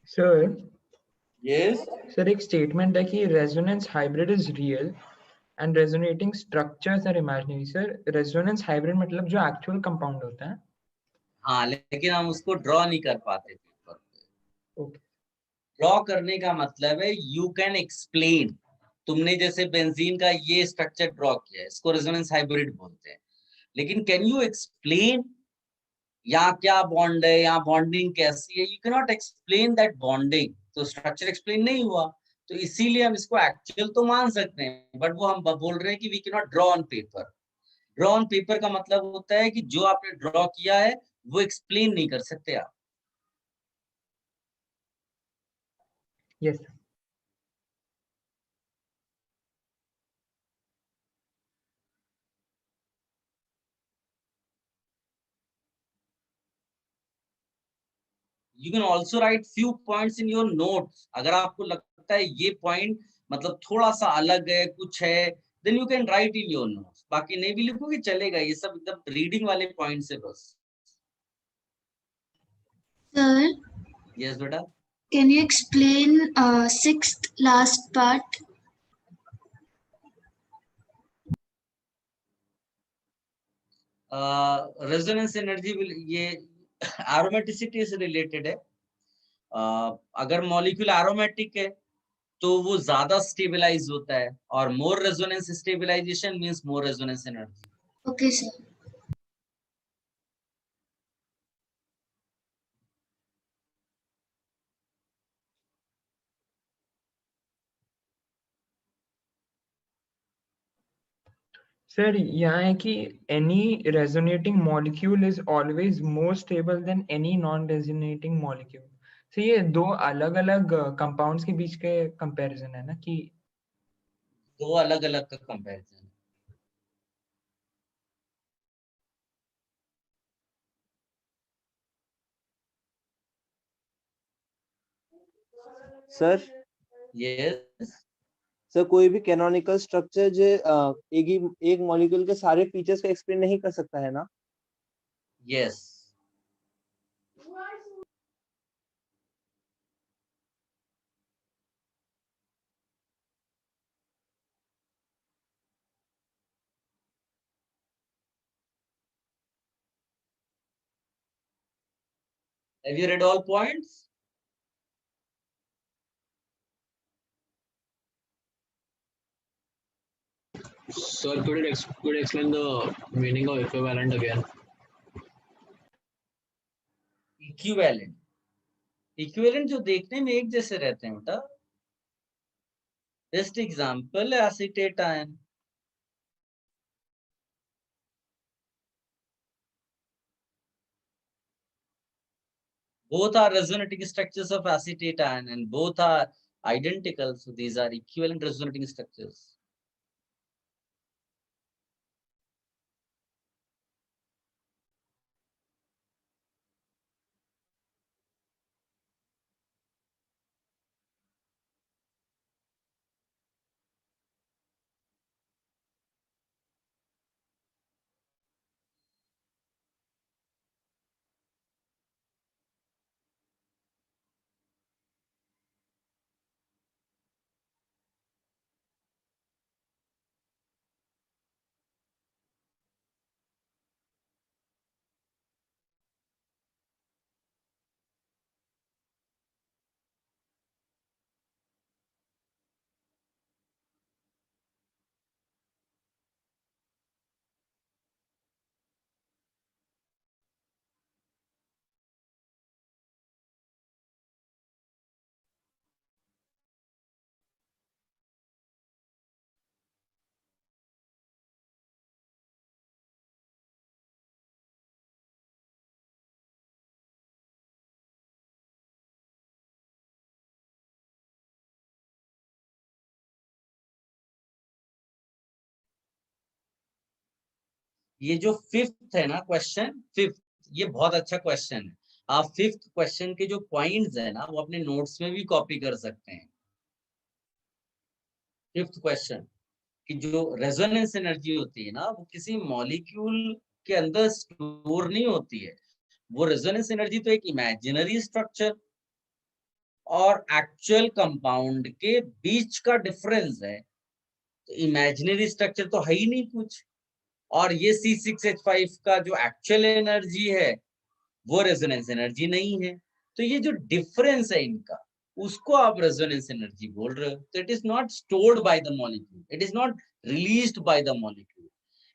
[SPEAKER 3] सर
[SPEAKER 1] यस
[SPEAKER 3] सर एक स्टेटमेंट है कि resonance hybrid is real and resonating structures are imaginary. Sir resonance hybrid मतलब जो एक्चुअल कंपाउंड होता है।
[SPEAKER 1] हाँ, लेकिन हम उसको ड्रॉ नहीं कर पाते पेपर पे।
[SPEAKER 3] ओके।
[SPEAKER 1] ड्रॉ करने का मतलब है यू कैन एक्सप्लेन। तुमने जैसे बेंजीन का ये स्ट्रक्चर ड्रॉ किया है, इसको रेजोनेंस हाइब्रिड बोलते हैं, लेकिन कैन यू एक्सप्लेन यहाँ क्या बॉन्ड है, यहाँ बॉन्डिंग कैसी है? You can not explain that bonding, तो स्ट्रक्चर एक्सप्लेन नहीं हुआ। तो इसीलिए हम इसको एक्चुअल तो मान सकते हैं, बट वो हम बोल रहे हैं कि we can not draw on paper. Draw on paper का मतलब होता है कि जो आपने ड्रॉ किया है वो एक्सप्लेन नहीं कर सकते आप।
[SPEAKER 3] Yes.
[SPEAKER 1] You can also write few points in your notes. अगर आपको लगता है ये पॉइंट मतलब थोड़ा सा अलग है, कुछ है, then you can write in your notes. बाकी नहीं भी लिखोगे चलेगा, ये सब एकदम रीडिंग वाले पॉइंट्स है बस।
[SPEAKER 13] Sir,
[SPEAKER 1] Yes बेटा।
[SPEAKER 13] can you explain sixth last part?
[SPEAKER 1] Resonance energy ये एरोमेटिसिटी से रिलेटेड है। अगर मॉलिक्यूल एरोमेटिक है तो वो ज्यादा स्टेबलाइज होता है, और more resonance stabilization means more resonance energy.
[SPEAKER 13] Okay, sir.
[SPEAKER 3] Sir यहाँ है कि any resonating molecule is always more stable than any non-resonating molecule। तो ये दो अलग अलग कंपाउंड्स के बीच के कंपैरिजन है ना, कि
[SPEAKER 1] दो अलग अलग का कंपैरिजन।
[SPEAKER 2] सर
[SPEAKER 1] यस
[SPEAKER 2] सर कोई भी कैनोनिकल स्ट्रक्चर जो एक मॉलिक्यूल के सारे फीचर्स का एक्सप्लेन नहीं कर सकता है ना?
[SPEAKER 1] Yes Have you read all points?
[SPEAKER 10] Sir, could you explain the meaning of equivalent again?
[SPEAKER 1] Equivalent, equivalent जो देखने में एक जैसे रहते हैं बेटा। बेस्ट एग्जांपल है acetate ion. Both are resonating structures of acetate ion and both are identical, so these are equivalent resonating structures. ये जो फिफ्थ है ना क्वेश्चन, फिफ्थ, ये बहुत अच्छा क्वेश्चन है। आप फिफ्थ क्वेश्चन के जो पॉइंट्स है ना वो अपने नोट्स में भी कॉपी कर सकते हैं। फिफ्थ क्वेश्चन कि जो रेजोनेंस एनर्जी होती है ना वो किसी मॉलिक्यूल के अंदर स्टोर नहीं होती है। वो रेजोनेंस एनर्जी तो एक इमेजिनरी स्ट्रक्चर और एक्चुअल कंपाउंड के बीच का डिफरेंस है, तो इमेजिनरी स्ट्रक्चर तो है ही नहीं कुछ। और ये C6H5 का जो एक्चुअल एनर्जी है वो रेजोनेंस एनर्जी नहीं है। तो ये जो डिफरेंस है इनका, उसको आप रेजोनेंस एनर्जी बोल रहे हो। तो it is not stored by the molecule, it is not released by the molecule,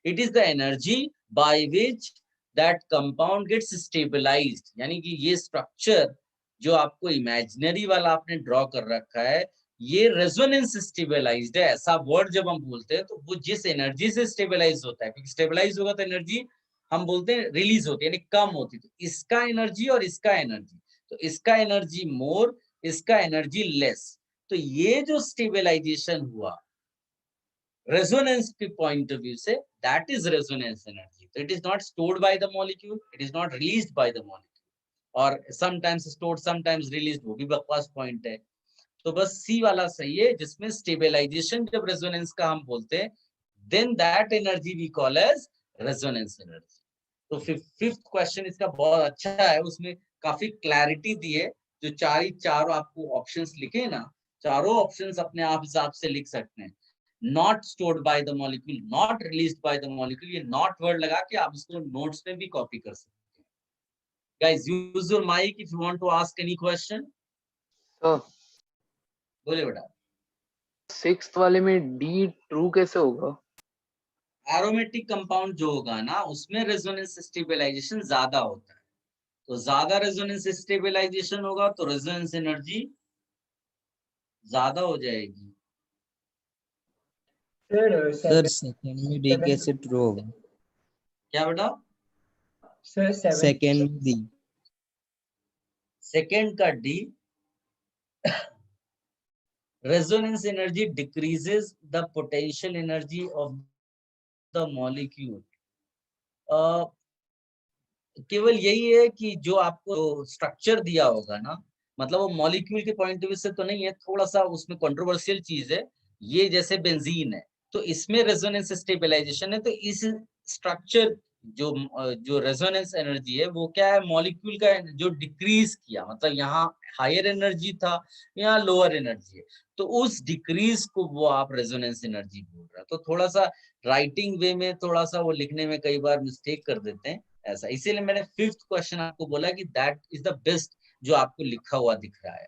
[SPEAKER 1] it is the energy by which that compound gets stabilized. यानी कि ये स्ट्रक्चर जो आपको इमेजिनरी वाला आपने ड्रॉ कर रखा है, ये रेजोनेंस स्टेबलाइज्ड है। ऐसा वर्ड जब हम बोलते हैं तो वो जिस एनर्जी से स्टेबलाइज होता है, क्योंकि स्टेबलाइज होगा तो एनर्जी हम बोलते हैं रिलीज होती है, यानी कम होती है। तो इसका एनर्जी और इसका एनर्जी, तो इसका एनर्जी मोर, इसका एनर्जी लेस। तो ये जो स्टेबलाइजेशन हुआ रेजोनेंस के पॉइंट ऑफ व्यू से, दैट इज रेजोनेंस एनर्जी। तो it is not stored by the molecule, it is not released by the molecule, और समटाइम्स स्टोर्ड समटाइम्स रिलीज्ड, वो भी बकवास पॉइंट है। तो बस सी वाला सही है, जिसमें स्टेबलाइजेशन जब रेजोनेंस का हम बोलते हैं, then that energy we call as resonance energy. तो फिफ्थ क्वेश्चन इसका बहुत अच्छा है, उसमें काफी क्लैरिटी दी है। जो चार आपको ऑप्शंस लिखे ना, चारों ऑप्शंस अपने आप हिसाब से लिख सकते हैं। Not stored by the molecule, not released by the molecule, ये नॉट वर्ड लगा के आप इसको नोट्स में भी कॉपी कर सकते हैं। Guys, use your mic if you want to ask any question. बोले बेटा।
[SPEAKER 14] 6th वाले में डी ट्रू कैसे होगा?
[SPEAKER 1] एरोमेटिक कंपाउंड जो होगा ना, उसमें रेजोनेंस स्टेबलाइजेशन ज्यादा होता है। तो ज्यादा रेजोनेंस स्टेबलाइजेशन होगा तो रेजोनेंस एनर्जी ज्यादा हो जाएगी।
[SPEAKER 17] सर सेकंड में डी कैसे ट्रू होगा?
[SPEAKER 1] क्या बेटा?
[SPEAKER 3] सर
[SPEAKER 17] सेकंड डी,
[SPEAKER 1] सेकंड का D, resonance energy decreases the potential energy of the molecule। केवल यही है कि जो आपको स्ट्रक्चर दिया होगा ना, मतलब वो मॉलिक्यूल के पॉइंट ऑफ व्यू से तो नहीं है, थोड़ा सा उसमें कंट्रोवर्शियल चीज है। ये जैसे बेंजीन है, तो इसमें रेजोनेंस स्टेबलाइजेशन है, तो इस स्ट्रक्चर जो रेजोनेंस एनर्जी है वो क्या है, मॉलिक्यूल का जो डिक्रीज किया, मतलब यहाँ हायर एनर्जी था, यहाँ लोअर एनर्जी है, तो उस डिक्रीज को वो आप रेजोनेंस एनर्जी बोल रहे हैं। तो थोड़ा सा राइटिंग वे में थोड़ा सा वो लिखने में कई बार मिस्टेक कर देते हैं ऐसा, इसीलिए मैंने फिफ्थ क्वेश्चन आपको बोला कि दैट इज द बेस्ट जो आपको लिखा हुआ दिख रहा है।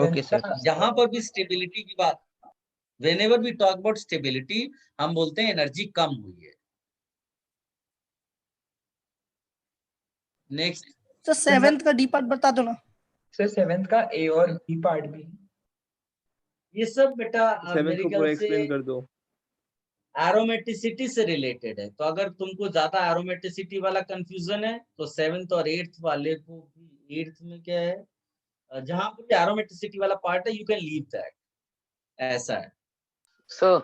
[SPEAKER 17] Okay sir.
[SPEAKER 1] यहाँ पर भी स्टेबिलिटी की बात, whenever we talk about stability, हम बोलते हैं एनर्जी कम हुई है। नेक्स्ट
[SPEAKER 9] सर 7th का डी पार्ट बता दो ना।
[SPEAKER 3] सर 7th का ए और बी पार्ट भी,
[SPEAKER 1] ये सब बेटा
[SPEAKER 2] 7th को पूरा एक्सप्लेन कर दो।
[SPEAKER 1] एरोमेटिसिटी से रिलेटेड है, तो अगर तुमको ज्यादा एरोमेटिसिटी वाला कंफ्यूजन है तो 7th और 8th वाले को भी, 8th में क्या है, जहां पर एरोमेटिसिटी वाला पार्ट है, यू कैन लीव दैट, ऐसा है।
[SPEAKER 14] सर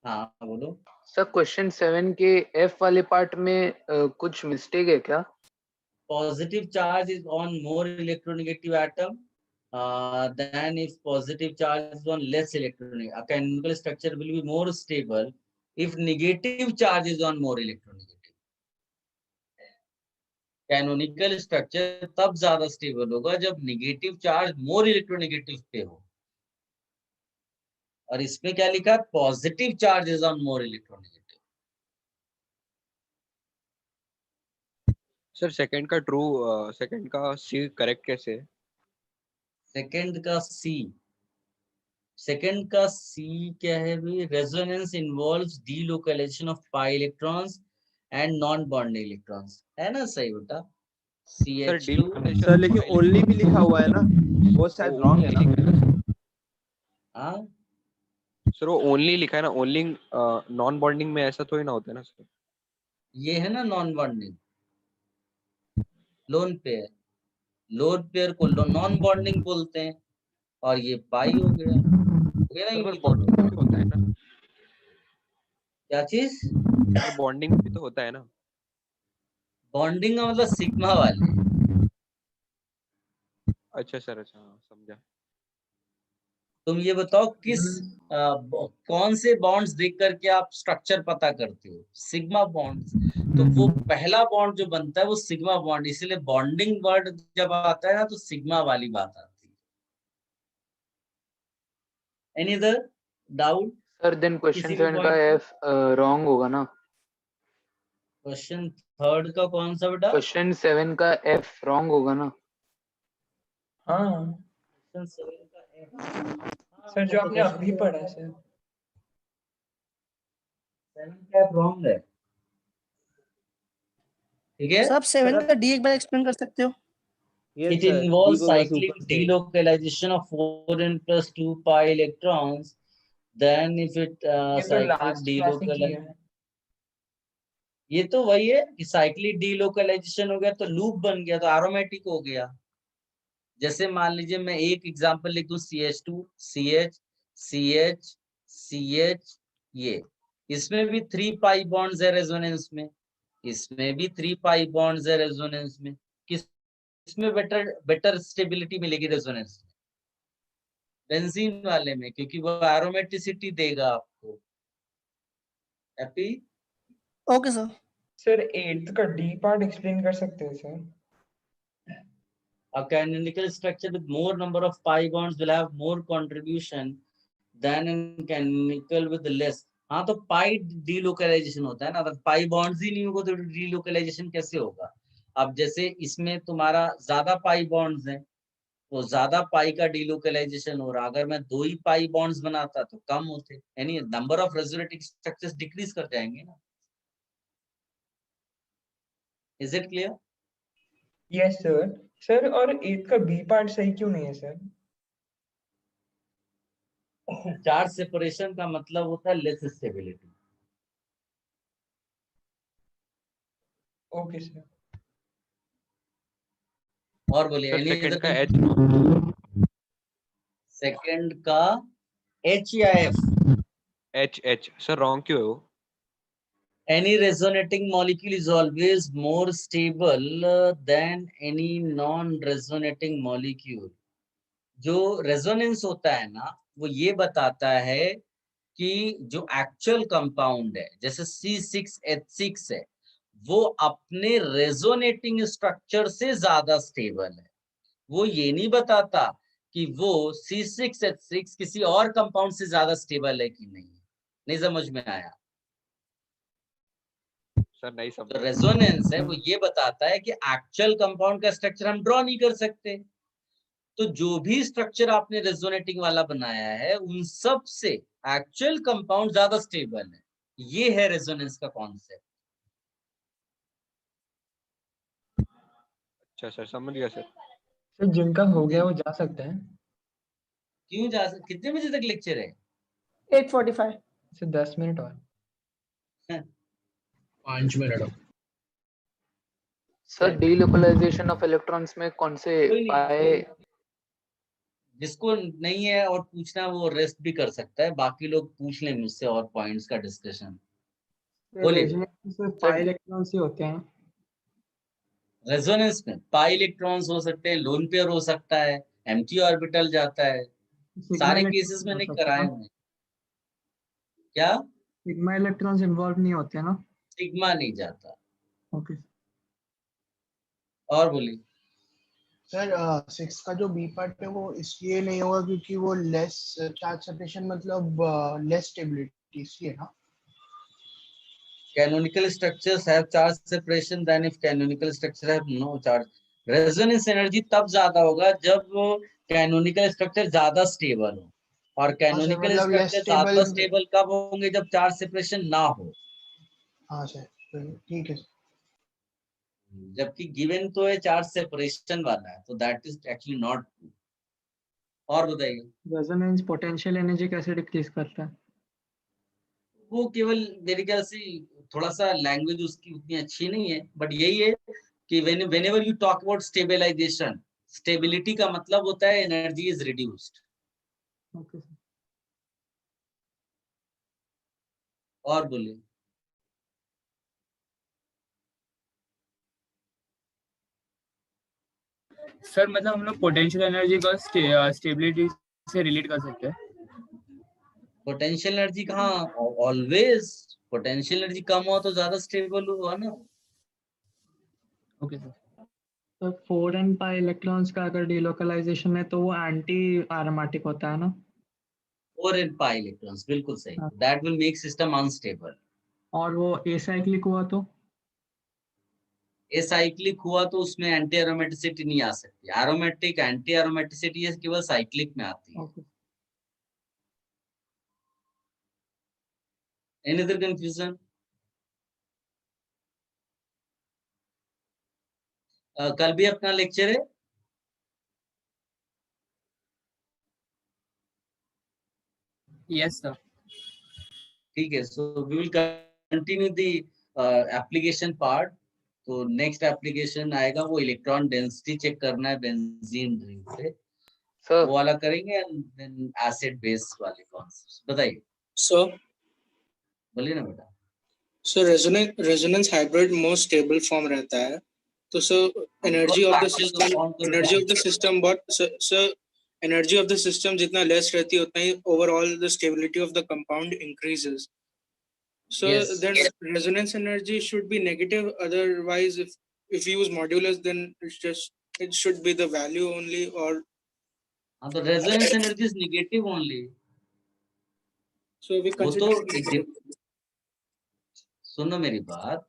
[SPEAKER 1] हाँ बोलो
[SPEAKER 14] सर, क्वेश्चन 7 के एफ वाले पार्ट में कुछ मिस्टेक है क्या?
[SPEAKER 1] positive charge is on more electronegative atom than if positive charge is on less electronegative. A canonical structure will be more stable if negative charge is on more electronegative. Canonical structure तब ज्यादा stable होगा जब negative charge more electronegative पे हो, और इसमें क्या लिखा है, positive charge is on more electronegative.
[SPEAKER 4] Sir second का ट्रू, सेकंड का सी करेक्ट कैसे है?
[SPEAKER 1] सेकंड का सी क्या है भाई, resonance involves delocalisation of pi electrons and non bond electrons, है ना सही बेटा? CH2
[SPEAKER 2] सर लेकिन ओनली भी लिखा हुआ है ना, वो शायद रॉन्ग है ना।
[SPEAKER 1] हाँ
[SPEAKER 4] सर वो ओनली लिखा है ना, ओनली नॉन बॉन्डिंग में ऐसा थोड़ी ना होता है ना सर।
[SPEAKER 1] ये है ना नॉन बॉन्डिंग, लोन पेयर को नॉन बॉन्डिंग बोलते हैं, और ये पाई हो गया ना,
[SPEAKER 4] बॉन्डिंग होता है ना।
[SPEAKER 1] क्या चीज?
[SPEAKER 4] बॉन्डिंग भी तो होता है ना।
[SPEAKER 1] बॉन्डिंग का मतलब सिग्मा वाले।
[SPEAKER 4] अच्छा सर, अच्छा समझा।
[SPEAKER 1] तुम ये बताओ किस कौन से बॉन्ड्स देख करके आप स्ट्रक्चर पता करते हो? Sigma bonds. तो वो पहला बॉन्ड जो बनता है वो सिग्मा बॉन्ड, इसीलिए बॉन्डिंग वर्ड जब आता है ना तो सिग्मा वाली बात आती any other doubt?
[SPEAKER 14] Sir then question
[SPEAKER 1] किसी भी
[SPEAKER 14] 7 का
[SPEAKER 1] point
[SPEAKER 14] एफ रॉन्ग होगा ना?
[SPEAKER 1] क्वेश्चन थर्ड का कौन सा बेटा?
[SPEAKER 14] क्वेश्चन 7 का एफ रॉन्ग होगा ना?
[SPEAKER 3] हाँ
[SPEAKER 1] क्वेश्चन 7 का F
[SPEAKER 3] सर जो आपने अभी पढ़ा है सर।
[SPEAKER 1] 7 का F रॉन्ग है, ठीक है?
[SPEAKER 9] सब 7 का डी एक बार एक्सप्लेन कर सकते हो?
[SPEAKER 1] It involves cyclic delocalization of 4n plus 2 pi electrons. Then if it
[SPEAKER 3] ये तो
[SPEAKER 1] cyclic
[SPEAKER 3] लास्ट क्लास में किया
[SPEAKER 1] delocalization,
[SPEAKER 3] है।
[SPEAKER 1] ये तो वही है कि साइक्लिक डीलोकलाइजेशन हो गया तो लूप बन गया, तो एरोमेटिक हो गया। जैसे मान लीजिए मैं एक एग्जांपल लिख दूं, CH2 CH CH CH, ये इसमें भी 3 पाई बॉन्ड्स है रेजोनेंस में, इसमें भी 3 पाई बॉन्ड्स है रेजोनेंस में। किसमें बेटर स्टेबिलिटी मिलेगी रेजोनेंस में? बेंजीन वाले में, क्योंकि वो एरोमेटिसिटी देगा आपको। Happy?
[SPEAKER 9] Okay sir.
[SPEAKER 3] Sir 8th का डी पार्ट एक्सप्लेन कर सकते हैं sir?
[SPEAKER 1] A canonical structure with more number of pi bonds will have more contribution than in canonical with less. हाँ तो पाई डीलोकलाइजेशन होता है ना, अगर पाई बॉन्ड्स ही नहीं होगा तो डीलोकलाइजेशन कैसे होगा? अब जैसे इसमें तुम्हारा ज्यादा पाई बॉन्ड्स हैं तो ज्यादा पाई का डीलोकलाइजेशन हो रहा, अगर मैं 2 ही पाई बॉन्ड्स बनाता तो कम होते, यानी number of resonating structures decrease कर जाएंगे ना। Is it clear?
[SPEAKER 3] Yes sir. Sir और 8th का बी पार्ट सही क्यों नहीं है सर?
[SPEAKER 1] चार्ज सेपरेशन का मतलब होता है लेस स्टेबिलिटी।
[SPEAKER 3] Okay sir.
[SPEAKER 1] और बोलिए
[SPEAKER 4] सर
[SPEAKER 1] एनी
[SPEAKER 4] सेकंड का एच,
[SPEAKER 1] सेकंड का एच या एफ?
[SPEAKER 4] एच सर रॉन्ग क्यों है वो?
[SPEAKER 1] Any resonating molecule is always more stable than any non-resonating molecule. जो रेजोनेंस होता है ना, वो ये बताता है कि जो एक्चुअल कंपाउंड है, जैसे C6H6 है, वो अपने रेजोनेटिंग स्ट्रक्चर से ज्यादा स्टेबल है। वो ये नहीं बताता कि वो C6H6 किसी और कंपाउंड से ज्यादा स्टेबल है कि नहीं समझ में आया?
[SPEAKER 4] सर नहीं समझ।
[SPEAKER 1] तो रेजोनेंस है वो ये बताता है कि एक्चुअल कंपाउंड का स्ट्रक्चर हम ड्रॉ नहीं कर सकते, तो जो भी स्ट्रक्चर आपने रेजोनेटिंग वाला बनाया है उन सब से एक्चुअल कंपाउंड ज्यादा स्टेबल है। ये है रेजोनेंस का कॉन्सेप्ट।
[SPEAKER 4] अच्छा सर समझ गया सर।
[SPEAKER 3] सर जिनका हो गया वो जा सकते हैं?
[SPEAKER 1] क्यों जा सकते? कितने बजे तक लेक्चर है?
[SPEAKER 9] 8:45।
[SPEAKER 3] सर 10 मिनट और।
[SPEAKER 10] 5 minute.
[SPEAKER 14] Sir delocalization of electrons में कौन से पाए?
[SPEAKER 1] जिसको नहीं है और पूछना वो रेस्ट भी कर सकता है, बाकी लोग पूछ लें मुझसे और पॉइंट्स का डिस्कशन। बोलिए।
[SPEAKER 6] पाई इलेक्ट्रॉन्स ही होते हैं
[SPEAKER 1] रेजोनेंस में पाई इलेक्ट्रॉन्स हो सकते हैं, लोन पेयर हो सकता है, एम्प्टी ऑर्बिटल जाता है, सारे केसेस मैंने कराए हुए। क्या
[SPEAKER 6] सिग्मा इलेक्ट्रॉन्स इन्वॉल्व नहीं होते ना?
[SPEAKER 1] सिग्मा नहीं जाता।
[SPEAKER 6] ओके।
[SPEAKER 1] और बोलिए
[SPEAKER 5] सर 6 का जो बी पार्ट है वो इसलिए नहीं होगा क्योंकि वो लेस चार्ज सेपरेशन मतलब लेस स्टेबिलिटी, इसलिए ना?
[SPEAKER 1] canonical structures have charge separation than if canonical structure have no charge. Resonance energy तब ज्यादा होगा जब कैनोनिकल स्ट्रक्चर ज्यादा स्टेबल हो, और कैनोनिकल
[SPEAKER 5] मतलब less
[SPEAKER 1] स्ट्रक्चर ज्यादा स्टेबल कब होंगे? जब चार्ज सेपरेशन ना हो।
[SPEAKER 5] हाँ सर ठीक है।
[SPEAKER 1] जबकि गिवन तो है चार्ज सेपरेशन वाला है, तो that is actually not true. और बताइए
[SPEAKER 6] रेजोनेंस पोटेंशियल एनर्जी कैसे डिक्रीज करता है?
[SPEAKER 1] वो केवल मेरे ख्याल से थोड़ा सा लैंग्वेज उसकी उतनी अच्छी नहीं है, बट यही है कि whenever you talk about stabilization, stability का मतलब होता है एनर्जी इज रिड्यूस्ड।
[SPEAKER 6] ओके।
[SPEAKER 1] और बोलिए
[SPEAKER 18] सर मतलब हम लोग पोटेंशियल एनर्जी को स्टेबिलिटी से रिलेट कर सकते हैं?
[SPEAKER 1] पोटेंशियल एनर्जी कहाँ? ऑलवेज पोटेंशियल एनर्जी कम हो तो ज्यादा स्टेबल हुआ ना।
[SPEAKER 18] Okay sir.
[SPEAKER 6] तो 4n पाई इलेक्ट्रॉन्स का अगर डीलोकलाइजेशन है तो वो एंटी एरोमेटिक होता है ना?
[SPEAKER 1] 4 and pi electrons, बिल्कुल सही. That will make system unstable.
[SPEAKER 6] और वो एसाइक्लिक हुआ तो
[SPEAKER 1] एसाइक्लिक हुआ तो उसमें एंटी एरोमेटिसिटी नहीं आ सकती. एरोमेटिक एंटी एरोमेटिसिटी ये केवल साइक्लिक में आती है. Any other confusion? कल भी अपना लेक्चर है.
[SPEAKER 18] Yes sir.
[SPEAKER 1] ठीक है. So we will continue the application part. तो नेक्स्ट एप्लीकेशन आएगा वो इलेक्ट्रॉन डेंसिटी चेक करना है बेंजीन रिंग पे. वो वाला करेंगे एंड देन एसिड बेस वाले कॉन्सेप्ट्स. बताइए
[SPEAKER 19] सर.
[SPEAKER 1] बोलिए ना बेटा.
[SPEAKER 19] Sir resonance hybrid most stable form रहता है. तो sir energy of the system but sir energy of the system जितना लेस रहती है उतना ही overall the stability of the compound increases. So
[SPEAKER 1] yes.
[SPEAKER 19] Then resonance energy should be negative. Otherwise, if you use modulus, then it should be the value only. Or
[SPEAKER 1] the resonance energy is negative only.
[SPEAKER 19] So we consider.
[SPEAKER 1] सुनो मेरी बात.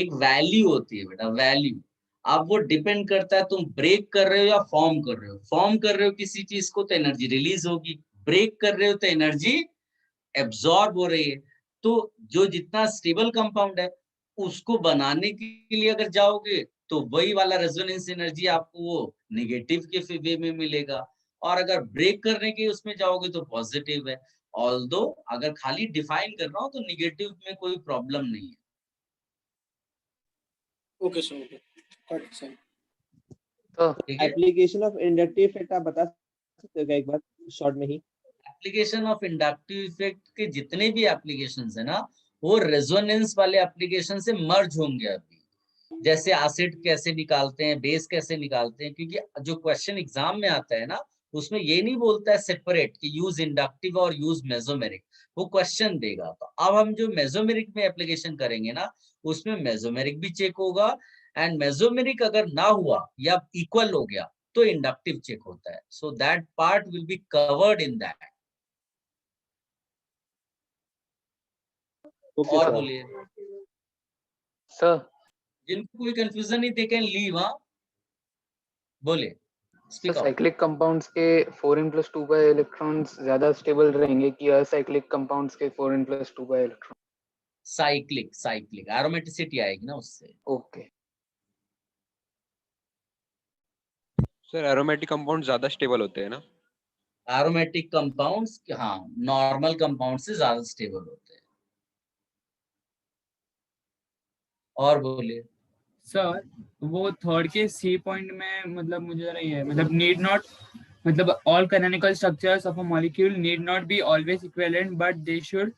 [SPEAKER 1] एक value होती है बेटा, value. अब वो depend करता है तुम ब्रेक कर रहे हो या फॉर्म कर रहे हो. फॉर्म कर रहे हो किसी चीज को तो एनर्जी रिलीज होगी. ब्रेक कर रहे हो तो एनर्जी एब्जॉर्ब हो रही है. तो जो जितना स्टेबल कंपाउंड है उसको बनाने के लिए अगर जाओगे तो वही वाला रेजोनेंस एनर्जी आपको वो नेगेटिव के वे में मिलेगा. और अगर ब्रेक करने के उसमें जाओगे तो पॉजिटिव है. ऑल्दो अगर खाली डिफाइन कर रहा हूं तो नेगेटिव में कोई प्रॉब्लम नहीं है.
[SPEAKER 19] Okay sir.
[SPEAKER 2] तो एप्लीकेशन ऑफ इंडक्टिव इफेक्ट आप बता सकते हो क्या एक बार शॉर्ट में ही?
[SPEAKER 1] एप्लीकेशन ऑफ इंडक्टिव इफेक्ट के जितने भी एप्लीकेशंस है ना वो रेजोनेंस वाले एप्लीकेशन से मर्ज होंगे अभी. जैसे एसिड कैसे निकालते हैं, बेस कैसे निकालते हैं, क्योंकि जो क्वेश्चन एग्जाम में आता है ना उसमें ये नहीं बोलता है सेपरेट कि यूज इंडक्टिव और यूज मेसोमेरिक. वो क्वेश्चन देगा. तो अब हम जो मेसोमेरिक में एप्लीकेशन करेंगे ना उसमें मेसोमेरिक भी चेक होगा एंड मेसोमेरिक अगर ना हुआ या इक्वल हो गया तो इंडक्टिव चेक होता है. So that part will be covered in that. और बोलिए
[SPEAKER 14] सर.
[SPEAKER 1] जिनको कोई कंफ्यूजन नहीं दे कैन लीव. हाँ बोलिए.
[SPEAKER 14] साइक्लिक कंपाउंड्स के 4n+2 बाय इलेक्ट्रॉन्स ज्यादा स्टेबल रहेंगे कि असाइक्लिक कंपाउंड्स के 4n+2 bye electron?
[SPEAKER 1] Cyclic aromaticity आएगी ना उससे.
[SPEAKER 14] Okay
[SPEAKER 4] sir. एरोमेटिक कंपाउंड ज्यादा स्टेबल होते हैं ना?
[SPEAKER 1] एरोमेटिक कंपाउंड्स हाँ नॉर्मल कंपाउंड से ज्यादा स्टेबल होते हैं. और बोलिए
[SPEAKER 18] सर. वो थर्ड के सी पॉइंट में मतलब मुझे रही है मतलब नीड नॉट मतलब all canonical structures of a molecule need not be always equivalent but they should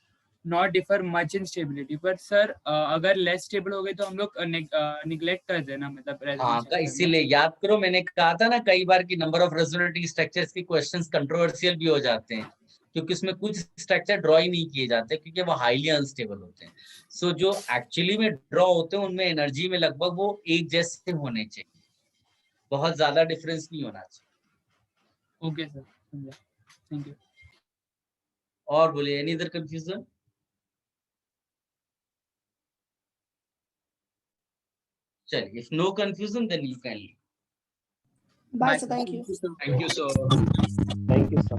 [SPEAKER 18] not differ much in stability. पर सर अगर लेस स्टेबल हो गए तो हम लोग निग्लेक्ट कर देना मतलब.
[SPEAKER 1] हाँ इसीलिए याद करो मैंने कहा था ना कई बार कि नंबर ऑफ रेजोनेटिंग स्ट्रक्चर्स के क्वेश्चंस कंट्रोवर्शियल भी हो जाते हैं क्योंकि उसमें कुछ स्ट्रक्चर ड्रॉ ही नहीं किए जाते क्योंकि वो हाईली अनस्टेबल होते हैं. सो जो एक्चुअली में ड्रॉ होते हैं उनमें एनर्जी में लगभग वो एक जैसे होने चाहिए. बहुत ज्यादा डिफरेंस नहीं होना चाहिए.
[SPEAKER 18] Okay sir. Thank you.
[SPEAKER 1] और बोलिए एनी अदर कंफ्यूजन? चलिए if no confusion then you can leave.
[SPEAKER 9] Bye sir. Thank you.
[SPEAKER 10] Thank you sir.
[SPEAKER 2] Thank you sir.